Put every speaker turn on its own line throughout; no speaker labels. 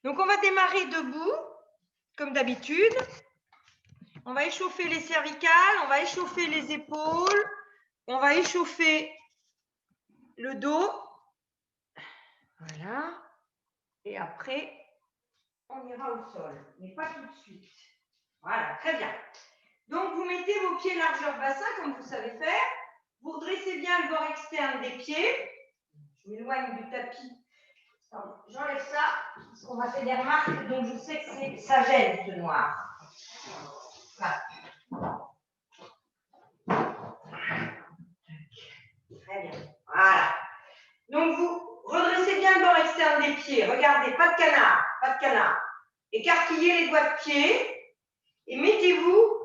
Donc, on va démarrer debout, comme d'habitude. On va échauffer les cervicales, on va échauffer les épaules, on va échauffer le dos. Voilà. Et après, on ira au sol, mais pas tout de suite. Voilà, très bien. Donc, vous mettez vos pieds largeur bassin, comme vous savez faire. Vous redressez bien le bord externe des pieds. Je m'éloigne du tapis. J'enlève ça, parce qu'on m'a fait des remarques, donc je sais que ça gêne ce noir. Voilà. Très bien. Voilà. Donc, vous redressez bien le bord externe des pieds. Regardez, pas de canard, pas de canard. Écarquillez les doigts de pied et mettez-vous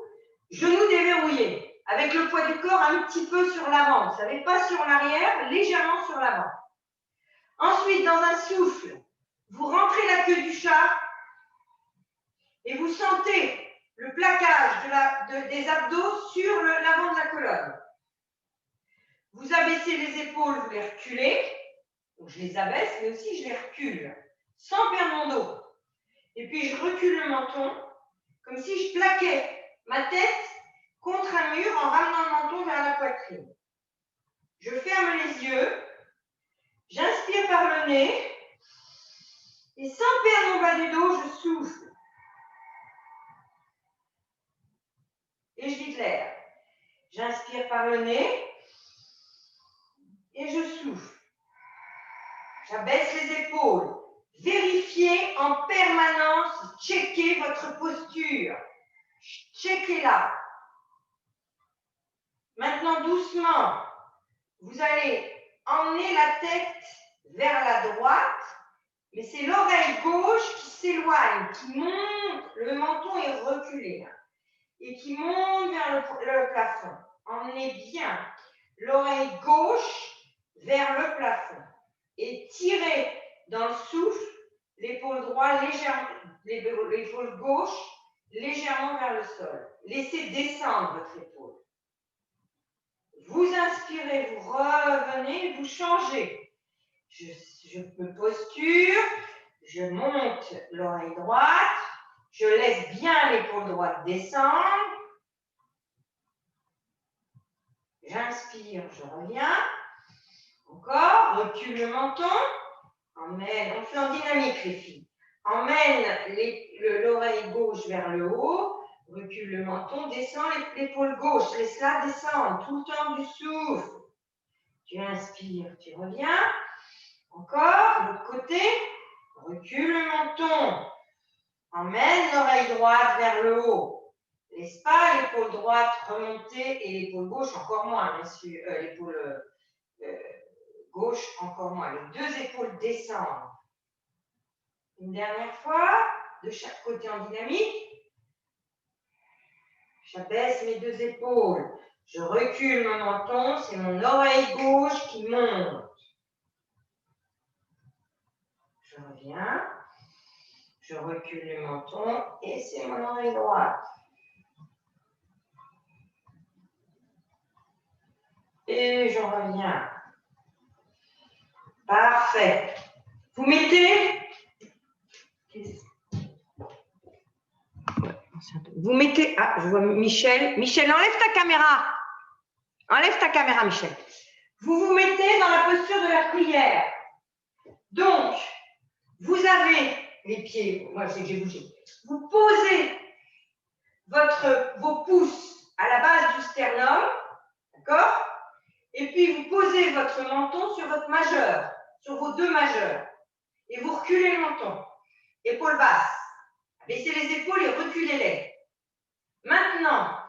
genoux déverrouillés, avec le poids du corps un petit peu sur l'avant. Vous savez, pas sur l'arrière, légèrement sur l'avant. Ensuite, dans un souffle, vous rentrez la queue du chat et vous sentez le plaquage des abdos sur l'avant de la colonne. Vous abaissez les épaules, vous les reculez. Donc, je les abaisse, mais aussi je les recule, sans perdre mon dos. Et puis, je recule le menton, comme si je plaquais ma tête contre un mur en ramenant le menton vers la poitrine. Je ferme les yeux, j'inspire par le nez, et sans perdre mon bas du dos, je souffle. Et je vide l'air. J'inspire par le nez, et je souffle. J'abaisse les épaules. Vérifiez en permanence, checkez votre posture. Checkez-la. Maintenant, doucement, vous allez emmener la tête vers la droite, mais c'est l'oreille gauche qui s'éloigne, qui monte, le menton est reculé, et qui monte vers le plafond. Emmenez bien l'oreille gauche vers le plafond et tirez dans le souffle l'épaule droite légèrement, l'épaule gauche légèrement vers le sol. Laissez descendre votre épaule. Vous inspirez, vous revenez, vous changez. Je me posture, je monte l'oreille droite, je laisse bien l'épaule droite descendre. J'inspire, je reviens. Encore, recule le menton. Emmène, on fait en dynamique les filles. Emmène l'oreille gauche vers le haut. Recule le menton, descend l'épaule gauche. Laisse-la descendre tout le temps du souffle. Tu inspires, tu reviens. Encore, l'autre côté. Recule le menton. Emmène l'oreille droite vers le haut. Laisse pas l'épaule droite remonter et l'épaule gauche encore moins, bien sûr. L'épaule gauche encore moins. Les deux épaules descendent. Une dernière fois, de chaque côté en dynamique. J'abaisse mes deux épaules. Je recule mon menton, c'est mon oreille gauche qui monte. Je reviens. Je recule le menton et c'est mon oreille droite. Et je reviens. Parfait. Vous mettez... Vous mettez... Ah, je vois Michel. Michel, enlève ta caméra. Enlève ta caméra, Michel. Vous vous mettez dans la posture de la prière. Donc, vous avez les pieds... Moi, je sais que j'ai bougé. Vous posez vos pouces à la base du sternum. D'accord? Et puis, vous posez votre menton sur votre majeur, sur vos deux majeurs. Et vous reculez le menton. Épaules basses. Baissez les épaules et reculez-les. Maintenant,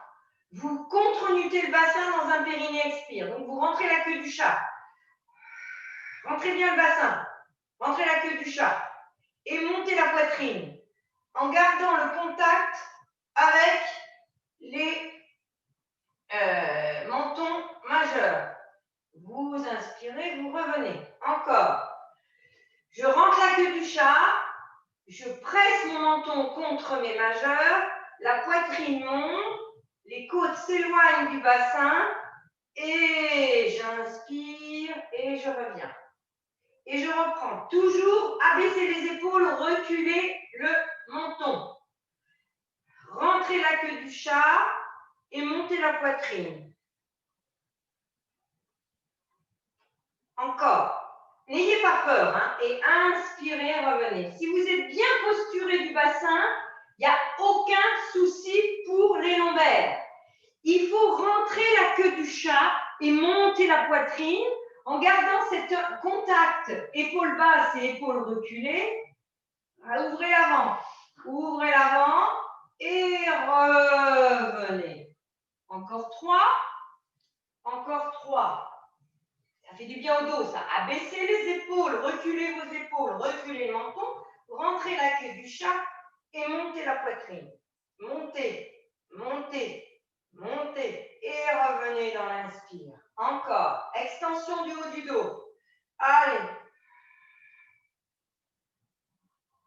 vous contre-nutez le bassin dans un périnée expire. Donc, vous rentrez la queue du chat. Rentrez bien le bassin. Rentrez la queue du chat. Et montez la poitrine en gardant le contact avec les mentons majeurs. Vous inspirez, vous revenez. Encore. Je rentre la queue du chat. Je presse mon menton contre mes majeurs. La poitrine monte. Les côtes s'éloignent du bassin. Et j'inspire et je reviens. et je reprends. Toujours abaisser les épaules, reculer le menton. Rentrez la queue du chat et montez la poitrine. Encore. N'ayez pas peur, hein, et inspirez, revenez. Si vous êtes bien posturé du bassin, il n'y a aucun souci pour les lombaires. Il faut rentrer la queue du chat et monter la poitrine en gardant cet contact épaule basse et épaule reculée. Ouvrez l'avant. Ouvrez l'avant et revenez. Encore 3. Encore 3. Ça fait du bien au dos, ça. Abaissez les épaules, reculez vos épaules, reculez le menton, rentrez la queue du chat et montez la poitrine. Montez, montez, montez et revenez dans l'inspire. Encore, extension du haut du dos. Allez.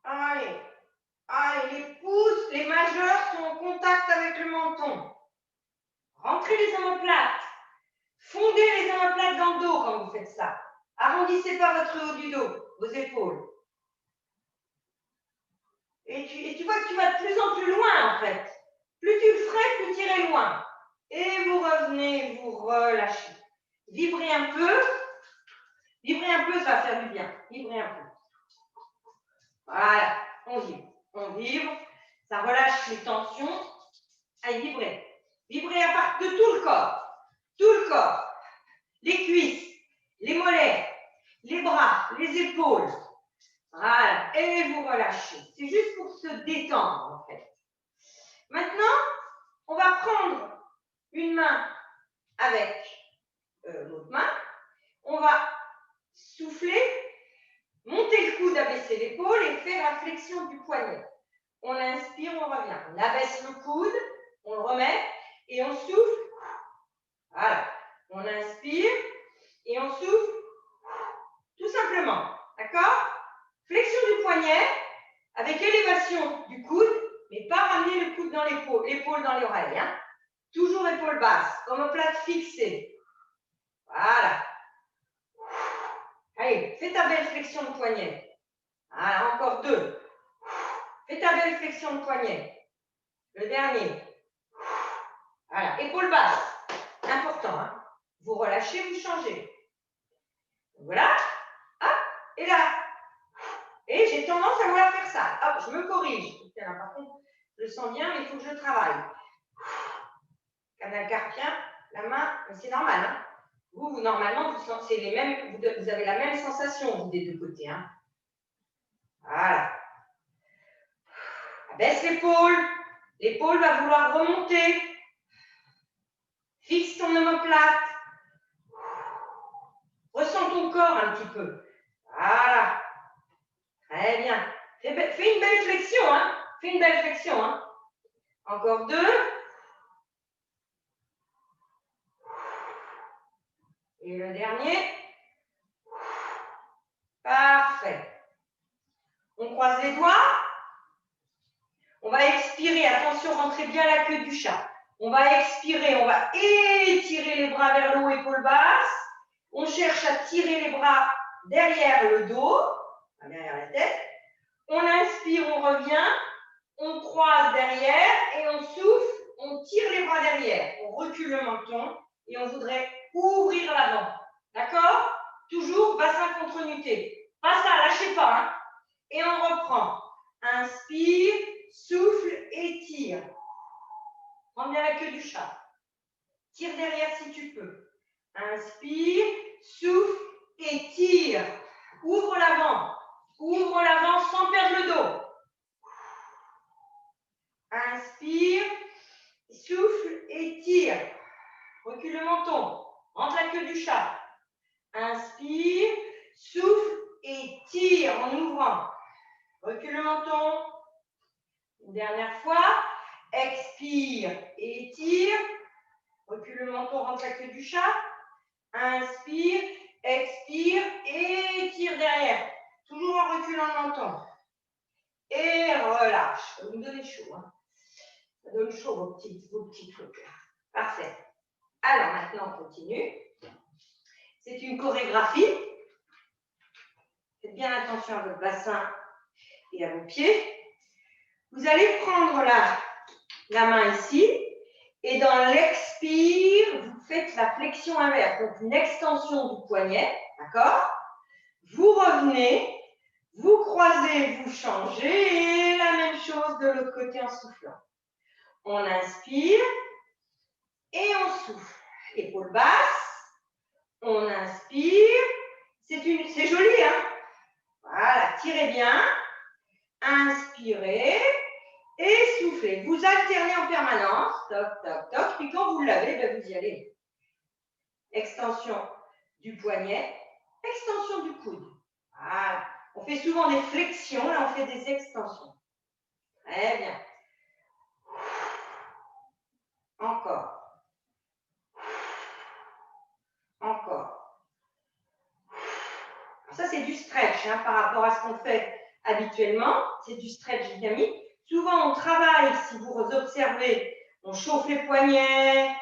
Allez. Allez, les pouces, les majeurs sont en contact avec le menton. Rentrez les omoplates. Fondez les omoplates dans le dos quand vous faites ça. Arrondissez pas votre haut du dos, vos épaules. Et tu vois que tu vas de plus en plus loin en fait. Plus tu le ferais, plus tu irais loin. Et vous revenez, vous relâchez. Vibrez un peu. Vibrez un peu, ça va faire du bien. Vibrez un peu. Voilà, on vibre. On vibre. Ça relâche les tensions. Allez, vibrez. Vibrez à partir de tout le corps. Tout le corps. Les cuisses, les mollets, les bras, les épaules. Voilà, et vous relâchez. C'est juste pour se détendre en fait. Maintenant, on va prendre une main avec l'autre main. On va souffler, monter le coude, abaisser l'épaule et faire la flexion du poignet. On inspire, on revient. On abaisse le coude, on le remet et on souffle. Voilà. On inspire et on souffle tout simplement. D'accord? Flexion du poignet avec élévation du coude, mais pas ramener le coude dans l'épaule, l'épaule dans les oreilles. Hein? Toujours épaule basse, omoplate fixée. Voilà. Allez, fais ta belle flexion de poignet. Voilà, encore 2. Fais ta belle flexion de poignet. Le dernier. Voilà, épaule basse. Important. Hein? Vous relâchez, vous changez. Voilà. Hop, et là. Et j'ai tendance à vouloir faire ça. Hop, je me corrige. Par contre, je le sens bien, mais il faut que je travaille. Canal carpien, la main, c'est normal. Hein? Vous, normalement, vous avez la même sensation des deux côtés. Hein? Voilà. Abaisse l'épaule. L'épaule va vouloir remonter. Fixe ton omoplate. Ressens ton corps un petit peu. Voilà. Très bien. Fais une belle flexion. Hein? Fais une belle flexion. Hein? Encore 2. Et le dernier. Parfait. On croise les doigts. On va expirer. Attention, rentrez bien la queue du chat. On va expirer. On va étirer les bras vers le haut, épaule basse. On cherche à tirer les bras derrière le dos, derrière la tête. On inspire, on revient. On croise derrière et on souffle. On tire les bras derrière. On recule le menton et on voudrait ouvrir l'avant. D'accord? Toujours bassin contre nuté. Pas ça, lâchez pas. Hein? Et on reprend. Inspire, souffle et tire. Prends bien la queue du chat. Tire derrière si tu peux. Inspire, souffle et tire. Ouvre l'avant. Ouvre l'avant sans perdre le dos. Inspire, souffle et tire. Recule le menton. Rentre la queue du chat. Inspire, souffle et tire en ouvrant. Recule le menton. Une dernière fois. Expire et tire. Recule le menton, rentre la queue du chat. Inspire, expire et tire derrière. Toujours en reculant le menton. Et relâche. Vous me donnez chaud. Hein. Ça donne chaud vos petits trucs. Parfait. Alors maintenant, on continue. C'est une chorégraphie. Faites bien attention à votre bassin et à vos pieds. Vous allez prendre la main ici et dans l'expire, vous faites la flexion inverse, donc une extension du poignet, d'accord? Vous revenez, vous croisez, vous changez et la même chose de l'autre côté en soufflant. On inspire et on souffle. Épaules basses, on inspire. C'est joli, hein? Voilà, tirez bien. Inspirez et soufflez. Vous alternez en permanence. Toc, toc, toc. Puis quand vous l'avez, ben vous y allez. Extension du poignet, extension du coude. Voilà. On fait souvent des flexions, là on fait des extensions. Très bien. Encore. Encore. Ça, c'est du stretch hein, par rapport à ce qu'on fait habituellement. C'est du stretch dynamique. Souvent, on travaille, si vous observez, on chauffe les poignets,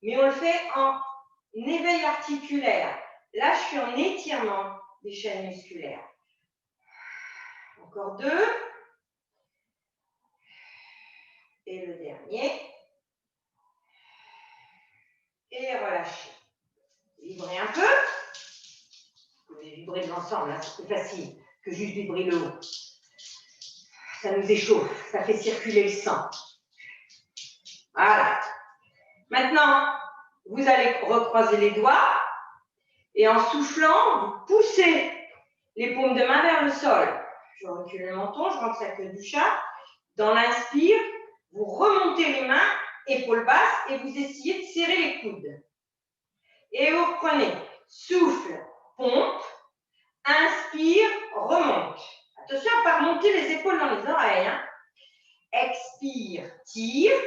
mais on le fait en éveil articulaire. Là, je suis en étirement des chaînes musculaires. Encore 2. Et le dernier. Et relâchez. Vibrez un peu. Vous pouvez vibrer de l'ensemble, hein, c'est plus facile que juste vibrer le haut. Ça nous échauffe, ça fait circuler le sang. Voilà. Maintenant, vous allez recroiser les doigts et en soufflant, vous poussez les paumes de main vers le sol. Je recule le menton, je rentre la queue du chat. Dans l'inspire, vous remontez les mains, épaules basses, et vous essayez de serrer les coudes. Et vous reprenez. Souffle, pompe, inspire, remonte. Attention à ne pas remonter les épaules dans les oreilles. Hein. Expire, tire.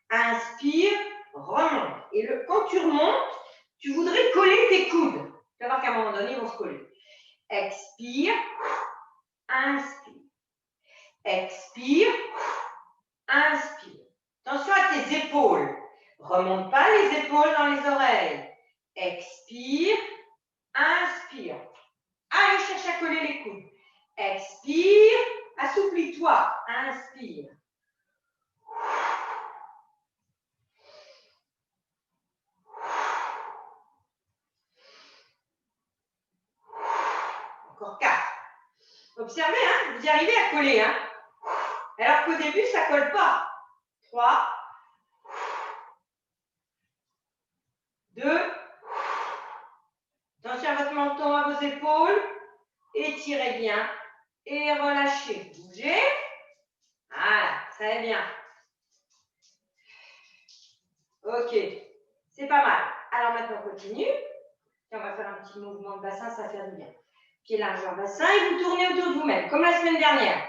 Inspire, remonte. Et quand tu remontes, tu voudrais coller tes coudes. Tu vas voir qu'à un moment donné, ils vont se coller. Expire, inspire. Expire, inspire. Attention à tes épaules. Remonte pas les épaules dans les oreilles. Expire, inspire. Allez, cherche à coller les coudes. Expire, assouplis-toi. Inspire. Encore 4. Observez, hein, vous y arrivez à coller. Hein, alors qu'au début, ça ne colle pas. 3. 2. Attention à votre menton, à vos épaules. Étirez bien. Et relâchez. Bougez. Voilà, ça va bien. Ok, c'est pas mal. Alors maintenant, on continue. Et on va faire un petit mouvement de bassin, ça va faire du bien. Pied largeur bassin et vous tournez autour de vous-même, comme la semaine dernière.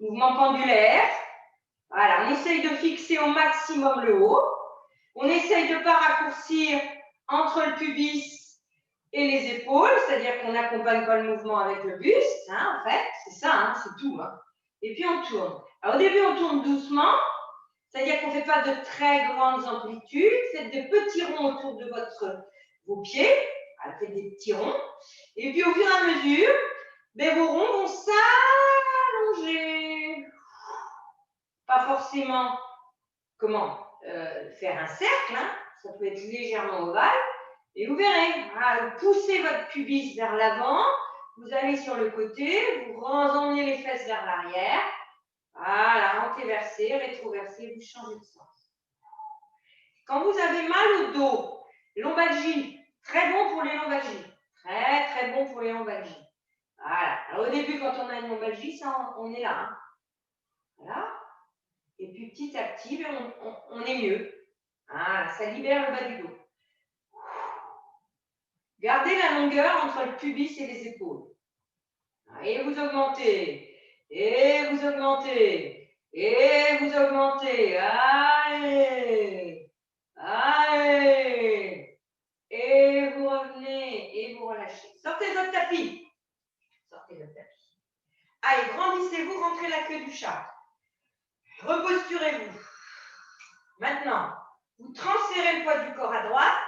Mouvement pendulaire. Voilà, on essaye de fixer au maximum le haut. On essaye de ne pas raccourcir entre le pubis et les épaules, c'est-à-dire qu'on n'accompagne pas le mouvement avec le buste, hein, en fait, c'est ça, hein, c'est tout. Hein. Et puis on tourne. Alors au début, on tourne doucement, c'est-à-dire qu'on ne fait pas de très grandes amplitudes, faites de petits ronds autour de vos pieds, voilà, faites des petits ronds, et puis au fur et à mesure, ben, vos ronds vont s'allonger. Pas forcément, faire un cercle, hein, ça peut être légèrement ovale, et vous verrez, voilà, vous poussez votre pubis vers l'avant, vous allez sur le côté, vous emmenez les fesses vers l'arrière, voilà, antéversé, rétroversé, vous changez de sens. Quand vous avez mal au dos, lombalgie, très bon pour les lombalgies, très très bon pour les lombalgies. Voilà, alors au début quand on a une lombalgie, ça, on est là, hein. Voilà. Et puis petit à petit, on est mieux. Ah, ça libère le bas du dos. Gardez la longueur entre le pubis et les épaules. Et vous augmentez. Et vous augmentez. Et vous augmentez. Allez. Allez. Et vous revenez. Et vous relâchez. Sortez votre tapis. Sortez votre tapis. Allez, grandissez-vous, rentrez la queue du chat. Reposturez-vous. Maintenant, vous transférez le poids du corps à droite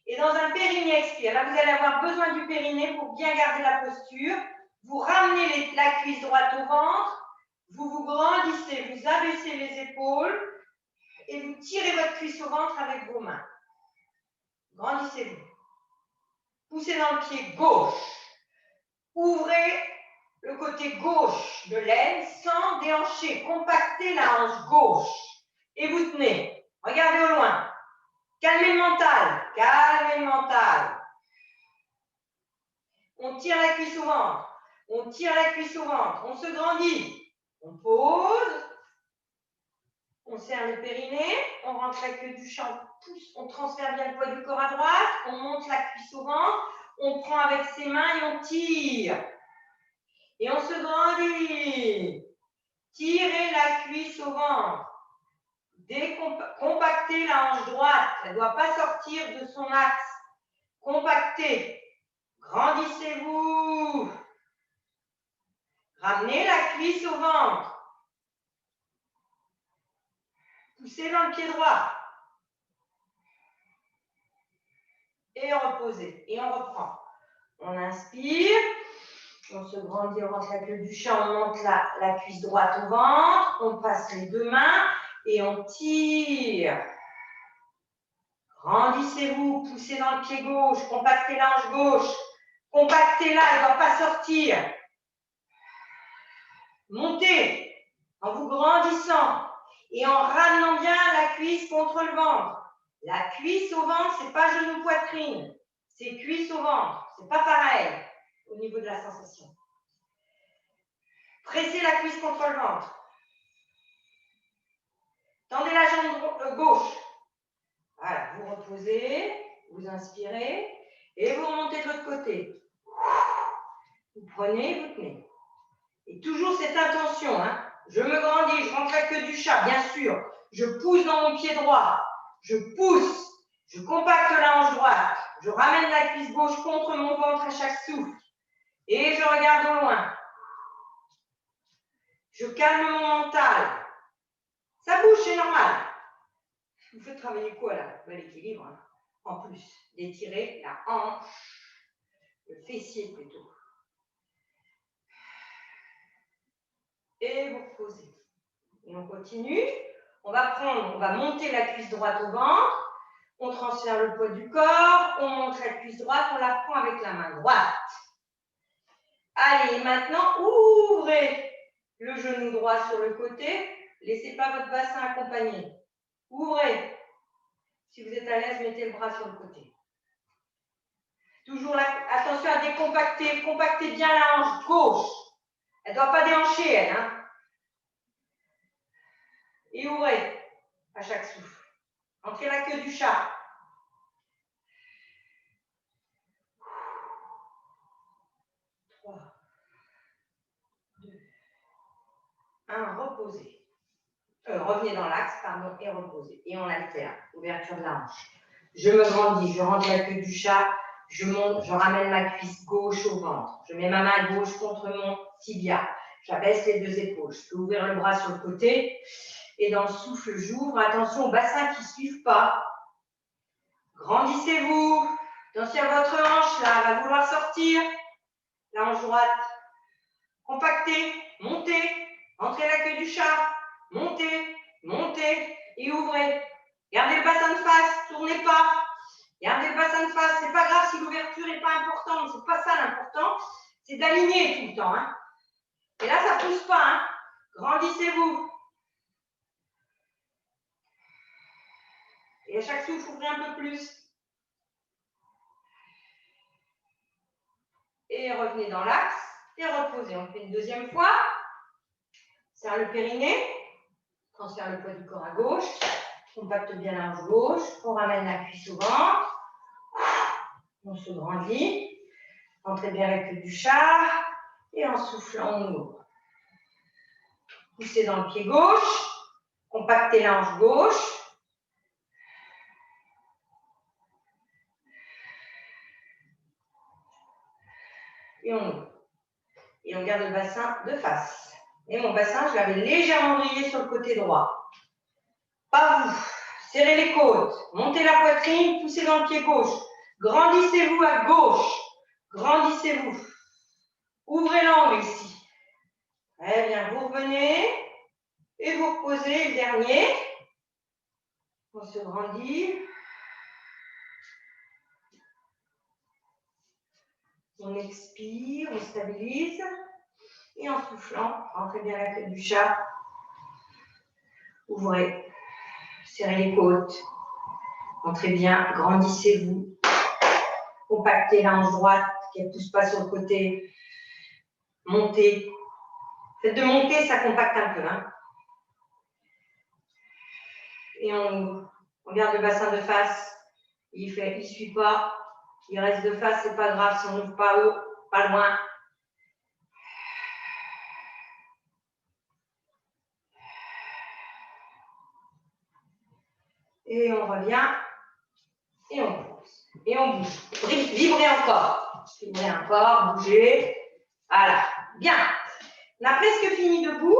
Et dans un périnée expire, là vous allez avoir besoin du périnée pour bien garder la posture. Vous ramenez la cuisse droite au ventre, vous vous grandissez, vous abaissez les épaules et vous tirez votre cuisse au ventre avec vos mains. Grandissez-vous. Poussez dans le pied gauche. Ouvrez le côté gauche de l'aine sans déhancher. Compactez la hanche gauche. Et vous tenez. Regardez au loin. Calmez le mental. Calmez le mental. On tire la cuisse au ventre. On tire la cuisse au ventre. On se grandit. On pose. On serre le périnée. On rentre la queue du chat. On pousse. On transfère bien le poids du corps à droite. On monte la cuisse au ventre. On prend avec ses mains et on tire. Et on se grandit. Tirez la cuisse au ventre. Compactez la hanche droite. Elle ne doit pas sortir de son axe. Compactez. Grandissez-vous. Ramenez la cuisse au ventre. Poussez dans le pied droit. Et reposez. Et on reprend. On inspire. On se grandit, on rentre la queue du chat, on monte la cuisse droite au ventre. On passe les deux mains et on tire. Grandissez-vous, poussez dans le pied gauche, compactez la hanche gauche. Compactez-la, elle ne doit pas sortir. Montez en vous grandissant et en ramenant bien la cuisse contre le ventre. La cuisse au ventre, ce n'est pas genou-poitrine, c'est cuisse au ventre. Ce n'est pas pareil au niveau de la sensation. Pressez la cuisse contre le ventre. Tendez la jambe gauche. Voilà, vous reposez, vous inspirez et vous remontez de l'autre côté. Vous prenez, vous tenez. Et toujours cette intention, hein. Je me grandis, je rentre la queue du chat, bien sûr. Je pousse dans mon pied droit. Je pousse. Je compacte la hanche droite. Je ramène la cuisse gauche contre mon ventre à chaque souffle. Et je regarde au loin. Je calme mon mental. Ça bouge, c'est normal. Vous faites travailler quoi là? L'équilibre, hein. En plus d'étirer la hanche, le fessier plutôt. Et vous reposez. Et on continue. On va monter la cuisse droite au ventre. On transfère le poids du corps. On monte la cuisse droite. On la prend avec la main droite. Allez, maintenant, ouvrez le genou droit sur le côté. Laissez pas votre bassin accompagner. Ouvrez. Si vous êtes à l'aise, mettez le bras sur le côté. Toujours là, attention à décompacter. Compactez bien la hanche gauche. Elle ne doit pas déhancher, elle. Hein. Et ouvrez à chaque souffle. Entrez la queue du chat. Reposez. Revenez dans l'axe, pardon, et reposez. Et on alterne. Ouverture de la hanche. Je me grandis, je rentre la queue du chat, je monte, je ramène ma cuisse gauche au ventre. Je mets ma main gauche contre mon tibia. J'abaisse les deux épaules. Je peux ouvrir le bras sur le côté. Et dans le souffle, j'ouvre. Attention aux bassins qui ne suivent pas. Grandissez-vous. Attention à votre hanche, là, elle va vouloir sortir. La hanche droite. Compactez, montez. Entrez la queue du chat. Montez, montez et ouvrez. Gardez le bassin de face, tournez pas. Gardez le bassin de face. C'est pas grave si l'ouverture n'est pas importante. C'est pas ça l'important. C'est d'aligner tout le temps. Hein. Et là, ça pousse pas. Hein. Grandissez-vous. Et à chaque souffle, ouvrez un peu plus. Et revenez dans l'axe. Et reposez. On fait une deuxième fois. Serre le périnée. Transfère le poids du corps à gauche. Compacte bien la hanche gauche. On ramène la cuisse au ventre. On se grandit. Entrez bien la queue du chat. Et en soufflant, on ouvre. Poussez dans le pied gauche. Compactez la hanche gauche. Et on ouvre. Et on garde le bassin de face. Et mon bassin, je l'avais légèrement grillé sur le côté droit. Pas vous. Serrez les côtes. Montez la poitrine. Poussez dans le pied gauche. Grandissez-vous à gauche. Grandissez-vous. Ouvrez l'angle ici. Très bien, vous revenez et vous reposez le dernier. On se grandit. On expire, on stabilise. Et en soufflant, rentrez bien la tête du chat. Ouvrez. Serrez les côtes. Entrez bien, grandissez-vous. Compactez la hanche droite, qu'elle ne pousse pas sur le côté. Montez. Faites de monter, ça compacte un peu. Hein. Et on garde le bassin de face. Il ne suit pas. Il reste de face, c'est pas grave si on n'ouvre pas haut, pas loin. Et on revient. Et on pose. Et on bouge. Vibrez encore. Vibrez encore, bougez. Voilà. Bien. On a presque fini debout.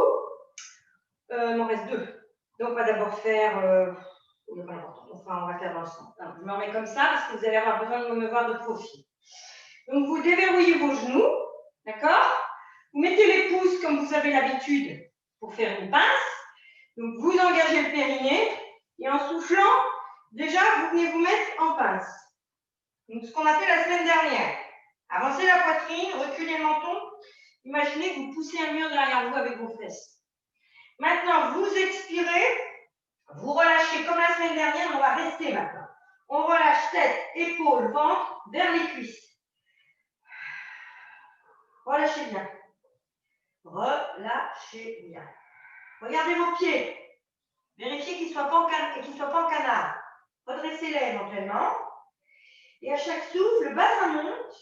Il m'en reste 2. Donc, on va d'abord faire... Enfin, on va faire dans le sens. Alors, je me remets comme ça parce que vous allez avoir besoin de me voir de profil. Donc, vous déverrouillez vos genoux. D'accord? Vous mettez les pouces comme vous avez l'habitude pour faire une pince. Donc, vous engagez le périnée. Et en soufflant, déjà, vous venez vous mettre en pince. Donc, ce qu'on a fait la semaine dernière. Avancez la poitrine, reculez le menton. Imaginez que vous poussez un mur derrière vous avec vos fesses. Maintenant, vous expirez. Vous relâchez comme la semaine dernière, on va rester maintenant. On relâche tête, épaules, ventre vers les cuisses. Relâchez bien. Relâchez bien. Regardez vos pieds. Vérifiez qu'ils ne soient pas en canard. Redressez-les éventuellement. Et à chaque souffle, le bassin monte.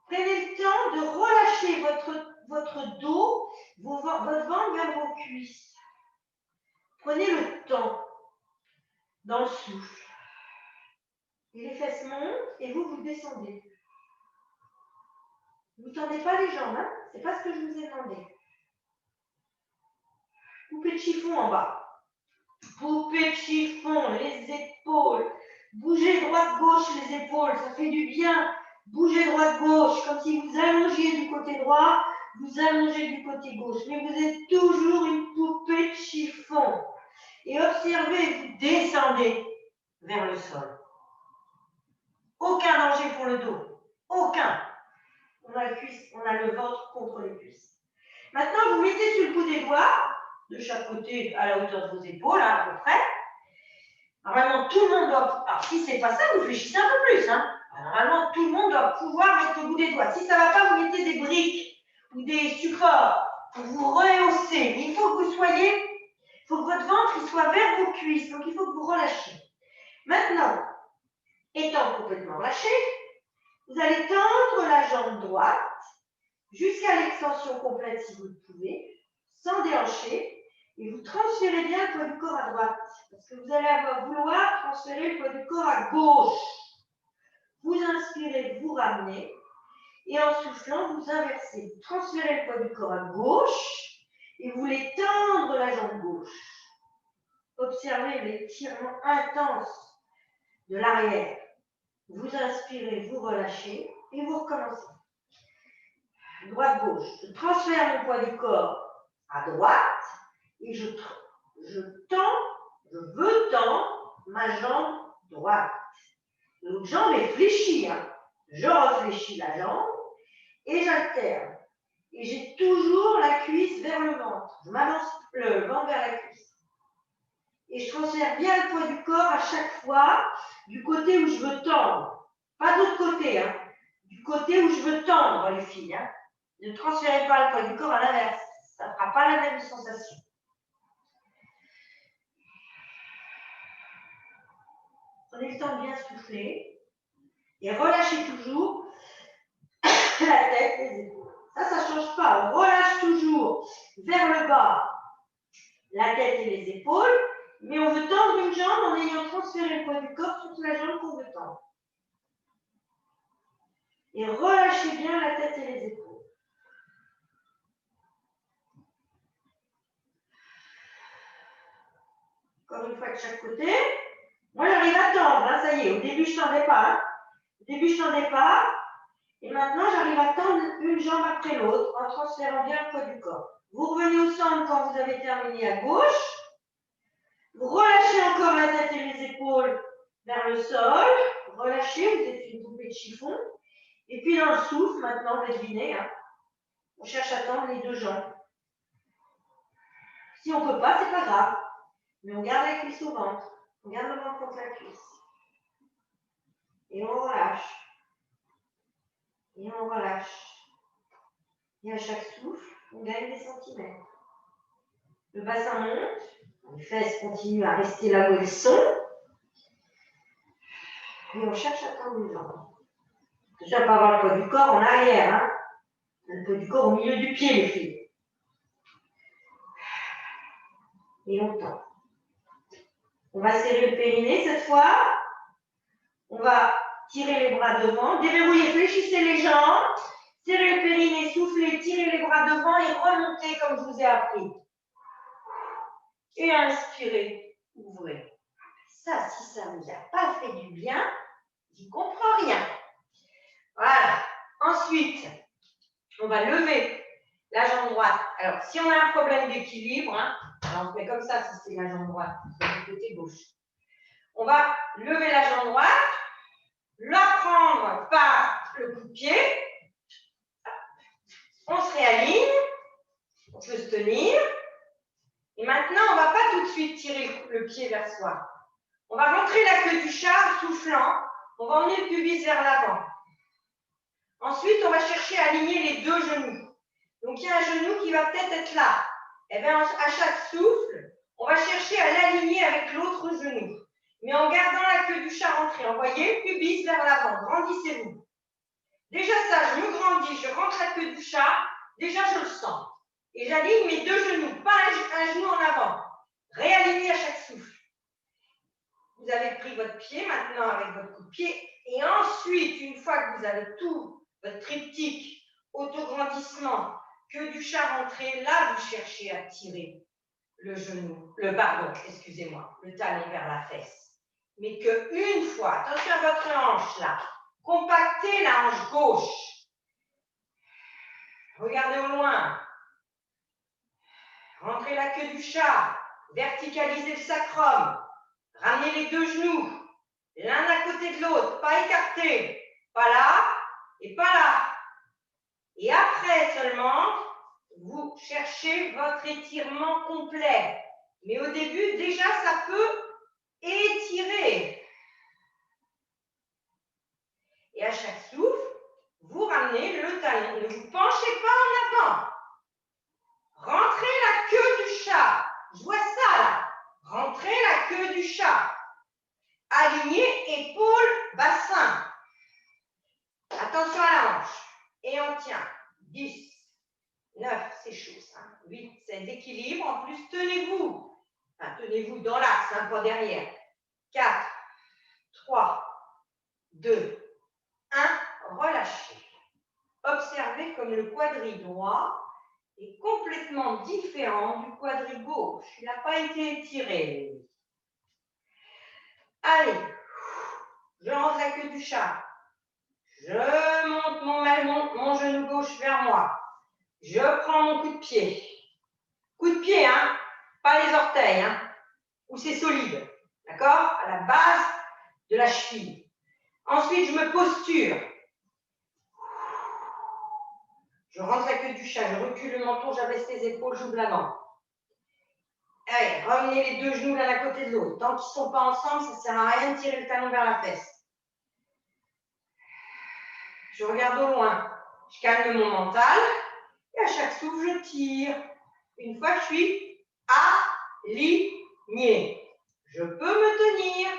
Prenez le temps de relâcher votre dos, votre ventre vers vos cuisses. Prenez le temps dans le souffle. Et les fesses montent et vous descendez. Vous ne tendez pas les jambes, hein? Ce n'est pas ce que je vous ai demandé. Poupée de chiffon en bas. Poupée de chiffon, les épaules. Bougez droite-gauche les épaules, ça fait du bien. Bougez droite-gauche, comme si vous allongiez du côté droit, vous allongez du côté gauche. Mais vous êtes toujours une poupée de chiffon. Et observez, vous descendez vers le sol. Aucun danger pour le dos. Aucun. On a le ventre contre les cuisses. Maintenant, vous mettez sur le bout des doigts, de chaque côté à la hauteur de vos épaules, hein, à peu près. Normalement, tout le monde doit... Alors, si ce n'est pas ça, vous réfléchissez un peu plus. Hein. Normalement, tout le monde doit pouvoir mettre le bout des doigts. Si ça ne va pas, vous mettez des briques ou des supports pour vous rehausser. Il faut que vous soyez... Il faut que votre ventre il soit vers vos cuisses. Donc, il faut que vous relâchiez. Maintenant, étant complètement lâché, vous allez tendre la jambe droite jusqu'à l'extension complète si vous le pouvez, sans déhancher, et vous transférez bien le poids du corps à droite, parce que vous allez vouloir transférer le poids du corps à gauche. Vous inspirez, vous ramenez, et en soufflant, vous inversez. Vous transférez le poids du corps à gauche, et vous voulez tendre la jambe gauche. Observez l'étirement intense de l'arrière. Vous inspirez, vous relâchez, et vous recommencez. Droite-gauche. Je transfère le poids du corps à droite et je veux tendre ma jambe droite. L'autre jambe est fléchie. Hein. Je réfléchis la jambe et j'alterne. Et j'ai toujours la cuisse vers le ventre. Je m'avance le ventre vers la cuisse. Et je transfère bien le poids du corps à chaque fois du côté où je veux tendre. Pas de l'autre côté. Hein. Du côté où je veux tendre, les filles. Hein. Ne transférez pas le poids du corps à l'inverse. Ça ne fera pas la même sensation. Prenez le temps de bien souffler. Et relâchez toujours la tête, les épaules. Ça ne change pas. On relâche toujours vers le bas la tête et les épaules. Mais on veut tendre une jambe en ayant transféré le poids du corps sur la jambe qu'on veut tendre. Et relâchez bien la tête et les épaules. Encore une fois de chaque côté. Moi, j'arrive à tendre, hein, ça y est. Au début, je ne tendais pas. Hein. Au début, je ne tendais pas. Et maintenant, j'arrive à tendre une jambe après l'autre en transférant bien le poids du corps. Vous revenez au centre quand vous avez terminé à gauche. Vous relâchez encore la tête et les épaules vers le sol. Relâchez, vous êtes une poupée de chiffon. Et puis dans le souffle, maintenant, vous devinez, hein, on cherche à tendre les deux jambes. Si on ne peut pas, c'est pas grave. Mais on garde la cuisse au ventre. On garde le ventre contre la cuisse. Et on relâche. Et on relâche. Et à chaque souffle, on gagne des centimètres. Le bassin monte. Les fesses continuent à rester là où elles sont. Et on cherche à tendre les jambes. Déjà, pas avoir le poids du corps en arrière. Hein. Le poids du corps au milieu du pied, les filles. Et on tend. On va serrer le périnée cette fois. On va tirer les bras devant. Déverrouillez, fléchissez les jambes. Serrez le périnée, soufflez, tirez les bras devant et remontez comme je vous ai appris. Et inspirez, ouvrez. Ça, si ça ne vous a pas fait du bien, j'y comprends rien. Voilà. Ensuite, on va lever la jambe droite. Alors, si on a un problème d'équilibre, hein, on se met comme ça si c'est la jambe droite, du côté gauche. On va lever la jambe droite, la prendre par le coup de pied. On se réaligne, on peut se tenir. Et maintenant, on ne va pas tout de suite tirer le pied vers soi. On va rentrer la queue du chat en soufflant. On va emmener le pubis vers l'avant. Ensuite, on va chercher à aligner les deux genoux. Donc, il y a un genou qui va peut-être être là. Et bien, à chaque souffle, on va chercher à l'aligner avec l'autre genou. Mais en gardant la queue du chat rentrée. Envoyez le pubis vers l'avant. Grandissez-vous. Déjà ça, je me grandis, je rentre la queue du chat. Déjà, je le sens. Et j'aligne mes deux genoux, pas un genou en avant. Réalignez à chaque souffle. Vous avez pris votre pied maintenant avec votre coup de pied. Et ensuite, une fois que vous avez tout, votre triptyque, autograndissement, queue du chat rentrée, là, vous cherchez à tirer le genou, le talon vers la fesse. Mais qu'une fois, attention à votre hanche là, compactez la hanche gauche. Regardez au loin. Rentrez la queue du chat. Verticalisez le sacrum. Ramenez les deux genoux. L'un à côté de l'autre. Pas écartés. Pas là et pas là. Et après seulement, vous cherchez votre étirement complet. Mais au début, déjà, ça peut étirer. Et à chaque souffle, vous ramenez le talon. Ne vous penchez pas en avant. Rentrez la queue du chat. Je vois ça là. Rentrez la queue du chat. Alignez épaules, bassin. Attention à la hanche. Et on tient. 10, 9, c'est chaud ça. 8, c'est d'équilibre. En plus, tenez-vous. Enfin, tenez-vous dans l'axe, hein, pas derrière. 4, 3, 2, 1. Relâchez. Observez comme le quadri droit est complètement différent du quadri gauche. Il n'a pas été étiré. Allez, je rentre la queue du chat. Je monte mon genou gauche vers moi. Je prends mon coup de pied. Coup de pied, hein, pas les orteils, hein, où c'est solide. D'accord? À la base de la cheville. Ensuite, je me posture. Je rentre la queue du chat, je recule le menton, j'abaisse les épaules, j'ouvre l'avant. Allez, revenez les deux genoux l'un à côté de l'autre. Tant qu'ils ne sont pas ensemble, ça ne sert à rien de tirer le talon vers la fesse. Je regarde au loin. Je calme mon mental. Et à chaque souffle, je tire. Une fois que je suis aligné, je peux me tenir.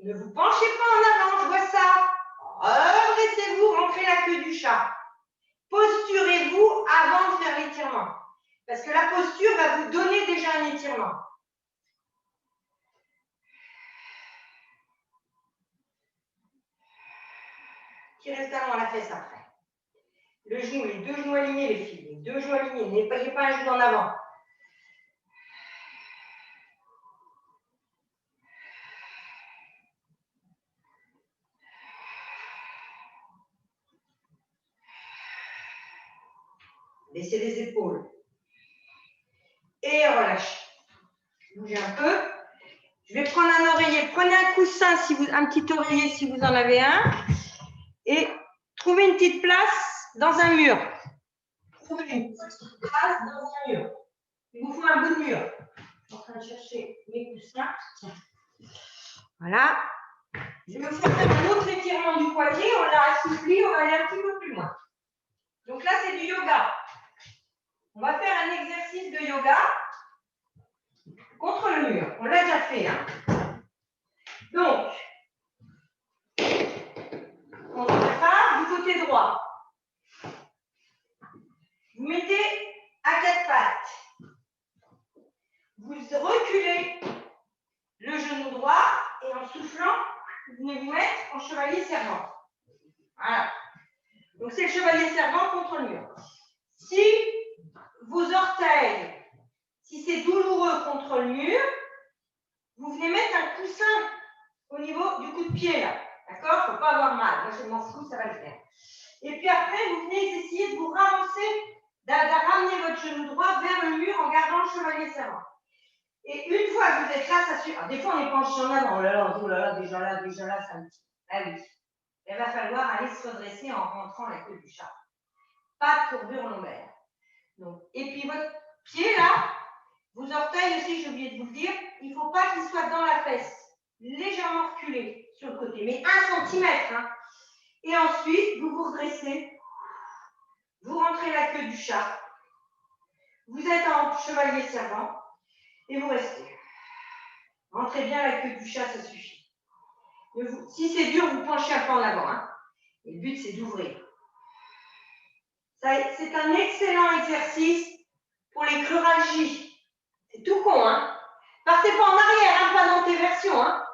Ne vous penchez pas en avant, je vois ça. Redressez-vous, rentrez la queue du chat. Posturez-vous avant de faire l'étirement. Parce que la posture va vous donner déjà un étirement. Tirez le talon à la fesse après. Le genou, les deux genoux alignés, les filles. Les deux genoux alignés. N'ayez pas un genou en avant. Baissez les épaules. Et relâchez. Bougez un peu. Je vais prendre un oreiller. Prenez un coussin, un petit oreiller si vous en avez un. Et trouvez une petite place dans un mur. Trouvez une petite place dans un mur. Il vous faut un bout de mur. Je suis en train de chercher mes coussins. Voilà. Je vais vous faire un autre étirement du poignet. On l'a assoupli, on va aller un petit peu plus loin. Donc là, c'est du yoga. On va faire un exercice de yoga contre le mur. On l'a déjà fait. Hein. Donc, on prépare du côté droit. Vous mettez à quatre pattes. Vous reculez le genou droit et en soufflant, vous venez vous mettre en chevalier servant. Voilà. Donc, c'est le chevalier servant contre le mur. Si vos orteils, si c'est douloureux contre le mur, vous venez mettre un coussin au niveau du coup de pied là. D'accord? Il ne faut pas avoir mal. Moi, je m'en fous, ça va le faire. Et puis après, vous venez essayer de vous ravancer, de ramener votre genou droit vers le mur en gardant le chevalier servant. Et une fois que vous êtes là, ça suffit. Alors, des fois, on est penché en avant. Oh là là, déjà là, ça me tire. Ah oui. Il va falloir aller se redresser en rentrant la queue du chat. Pas de courbure lombaire. Donc, et puis votre pied là, vos orteils aussi, j'ai oublié de vous le dire, il ne faut pas qu'ils soient dans la fesse. Légèrement reculé sur le côté, mais 1 cm. Hein. Et ensuite, vous vous redressez, vous rentrez la queue du chat, vous êtes en chevalier servant et vous restez. Rentrez bien la queue du chat, ça suffit. Si c'est dur, vous penchez un peu en avant. Hein. Et le but, c'est d'ouvrir. C'est un excellent exercice pour les cruralgies. C'est tout con, hein. Partez pas en arrière, hein, pas dans tes versions, hein.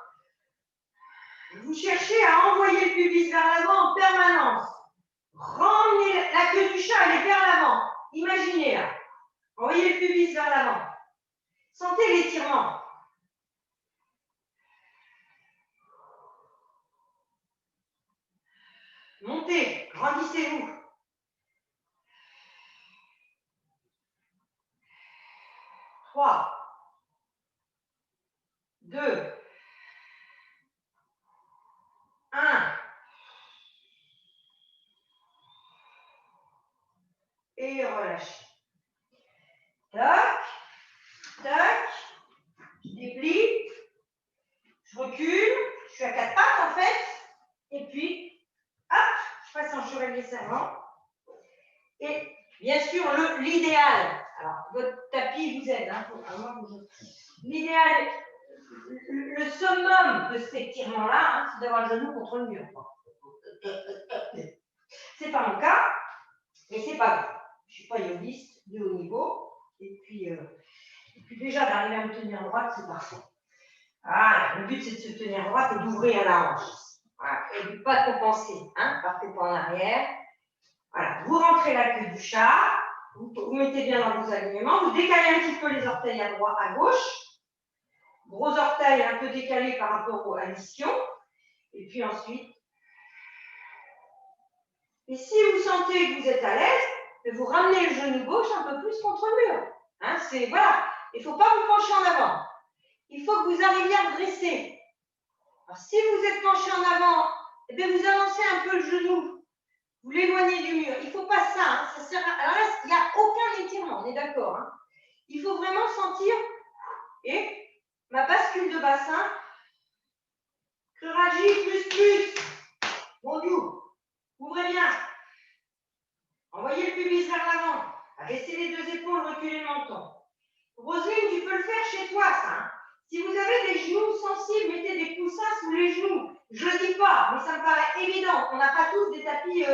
Vous cherchez à envoyer le pubis vers l'avant en permanence. Ramenez la queue du chat, elle est vers l'avant. Imaginez là. Envoyez le pubis vers l'avant. Sentez l'étirement. Montez, grandissez-vous. 3, 2, 1. Et relâchez. Tac, tac. Je déplie. Je recule. Je suis à 4 pattes en fait. Et puis, hop, je passe en chevalier servant. Et bien sûr, l'idéal, alors votre tapis vous aide, hein, l'idéal, le summum de cet étirement-là, hein, c'est d'avoir le genou contre le mur. C'est pas mon cas, mais c'est pas grave. Je suis pas yogiste de haut niveau. Et puis déjà, d'arriver à me tenir droite, c'est parfait. Voilà, le but c'est de se tenir droite et d'ouvrir la hanche. Voilà, et de ne pas compenser, hein, partez pas en arrière. Voilà, vous rentrez la queue du chat, vous mettez bien dans vos alignements, vous décalez un petit peu les orteils à droite, à gauche. Gros orteils un peu décalés par rapport à l'ischio. Et puis ensuite, et si vous sentez que vous êtes à l'aise, vous ramenez le genou gauche un peu plus contre le mur. Hein, voilà, il ne faut pas vous pencher en avant. Il faut que vous arriviez à dresser. Alors, si vous êtes penché en avant, eh bien, vous avancez un peu le genou. Vous l'éloignez du mur. Il ne faut pas ça. Hein, ça sert à... Alors là, il n'y a aucun étirement, on est d'accord. Hein. Il faut vraiment sentir. Et ma bascule de bassin. Cruralgie plus. Bon Dieu. Ouvrez bien. Envoyez le pubis vers l'avant. Abaissez les deux épaules, reculez le menton. Roselyne, tu peux le faire chez toi, ça. Hein. Si vous avez des genoux sensibles, mettez des coussins sous les genoux. Je ne le dis pas, mais ça me paraît évident. On n'a pas tous des tapis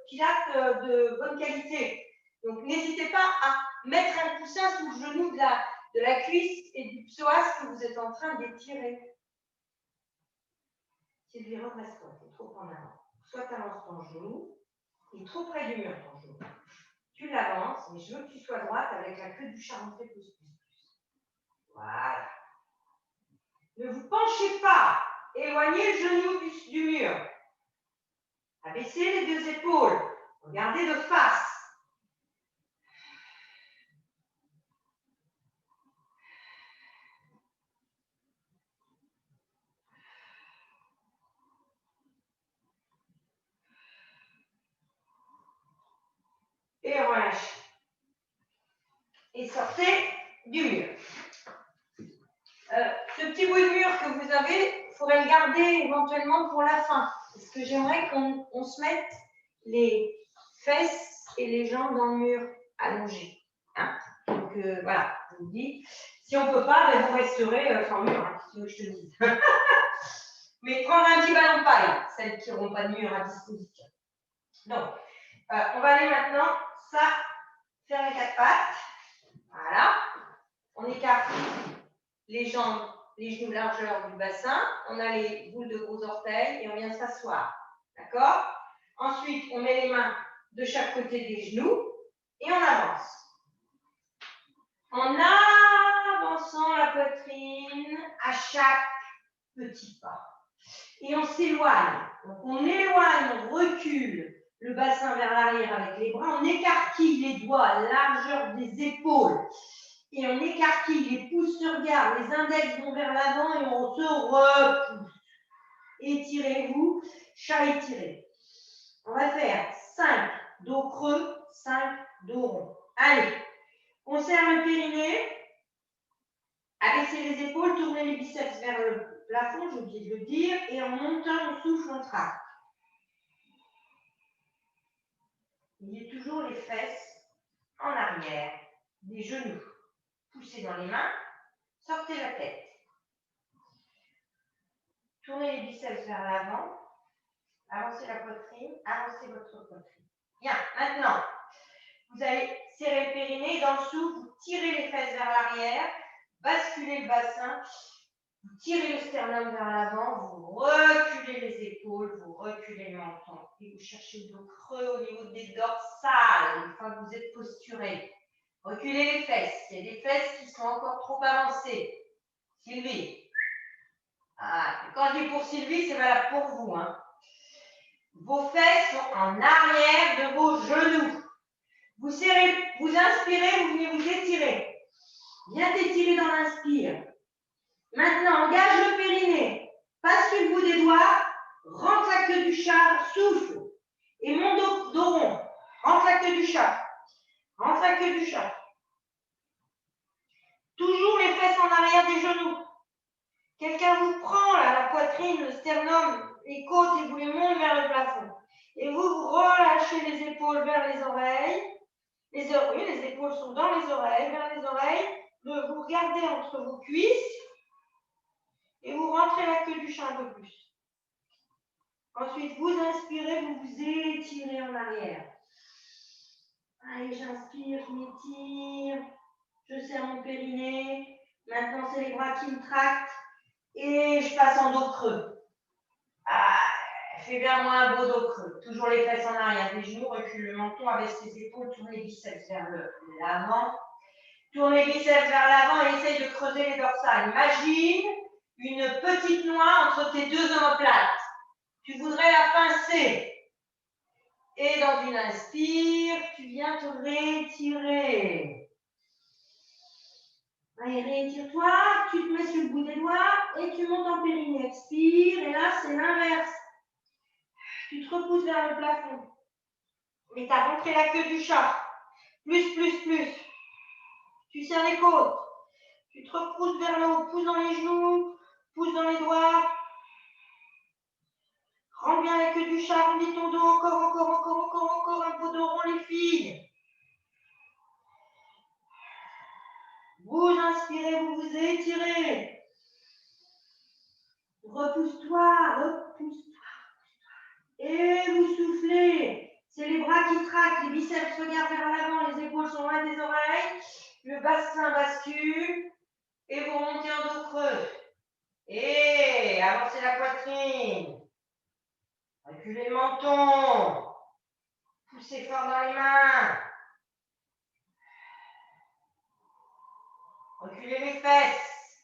pilates de bonne qualité. Donc, n'hésitez pas à mettre un coussin sous le genou de la cuisse et du psoas que vous êtes en train d'étirer. Sylvie, redresse-toi, tu es trop en avant. Soit tu avances ton genou, il est trop près du mur ton genou. Tu l'avances, mais je veux que tu sois droite avec la queue du chat rentrée plus. Voilà. Ne vous penchez pas. Éloignez le genou du mur. Abaissez les deux épaules. Regardez de face. Et relâchez. Et sortez du mur. Ce petit bout de mur que vous avez, il faudrait le garder éventuellement pour la fin. Parce que j'aimerais qu'on se mette les fesses et les jambes dans le mur allongés. Hein? Donc voilà, je vous dis. Si on ne peut pas, ben vous resterez sans mur, hein, si je te dis. Mais prendre un petit ballon de paille, celles qui n'auront pas de mur à disposition. Donc, on va aller maintenant, ça, faire les 4 pattes. Voilà. On écarte les jambes, les genoux largeur du bassin. On a les boules de gros orteils et on vient s'asseoir. D'accord? Ensuite, on met les mains de chaque côté des genoux et on avance. En avançant la poitrine à chaque petit pas. Et on s'éloigne. Donc on éloigne, on recule le bassin vers l'arrière avec les bras. On écarquille les doigts à la largeur des épaules. Et on écarquille, les pouces se regardent, les index vont vers l'avant et on se repousse. Étirez-vous, chat étiré. On va faire 5 dos creux, 5 dos rond. Allez, on serre le périnée, abaissez les épaules, tournez les biceps vers le plafond, j'ai oublié de le dire, et en montant, on souffle, on traque. Ayez toujours les fesses en arrière, des genoux. Poussez dans les mains, sortez la tête. Tournez les biceps vers l'avant, avancez la poitrine, avancez votre poitrine. Bien, maintenant, vous allez serrer le périnée, dans le souffle, vous tirez les fesses vers l'arrière, basculez le bassin, vous tirez le sternum vers l'avant, vous reculez les épaules, vous reculez le menton et vous cherchez le dos creux au niveau des dorsales une fois que vous êtes posturé. Reculez les fesses, il y a des fesses qui sont encore trop avancées. Sylvie. Ah, quand je dis pour Sylvie, c'est valable pour vous. Hein. Vos fesses sont en arrière de vos genoux. Vous serrez, vous inspirez, vous venez vous étirer. Bien t'étirer dans l'inspire. Maintenant, engage le périnée. Passe sur le bout des doigts. Rentre la queue du chat. Souffle. Et mon dos rond. Rentre la queue du chat. Rentre la queue du chat. Toujours les fesses en arrière des genoux. Quelqu'un vous prend là, la poitrine, le sternum, les côtes et vous les monte vers le plafond. Et vous relâchez les épaules vers les oreilles. Oui, les épaules sont dans les oreilles, vers les oreilles. Vous regardez entre vos cuisses et vous rentrez la queue du chat un peu plus. Ensuite, vous inspirez, vous vous étirez en arrière. Allez, j'inspire, je m'étire. Je serre mon périnée. Maintenant, c'est les bras qui me tractent. Et je passe en dos creux. Ah, fais bien moi un beau dos creux. Toujours les fesses en arrière des genoux. Recule le menton, abaisse les épaules, tourne les biceps vers l'avant. Tourne les biceps vers l'avant et essaye de creuser les dorsales. Imagine une petite noix entre tes deux omoplates. Tu voudrais la pincer. Et dans une inspire, tu viens te réétirer. Allez, réétire-toi, tu te mets sur le bout des doigts et tu montes en périnée. Expire, et là, c'est l'inverse. Tu te repousses vers le plafond. Mais tu as rentré la queue du chat. Plus, plus, plus. Tu serres les côtes. Tu te repousses vers le haut, pousse dans les genoux, pousse dans les doigts. Rends bien la queue du chat, rendis ton dos, encore, un peu de rond les filles. Vous inspirez, vous vous étirez. Repousse-toi, repousse-toi. Et vous soufflez. C'est les bras qui traquent, les biceps regardent vers l'avant, les épaules sont loin des oreilles. Le bassin bascule. Et vous remontez en dos creux. Et avancez la poitrine. Reculez le menton. Poussez fort dans les mains. Reculez les fesses.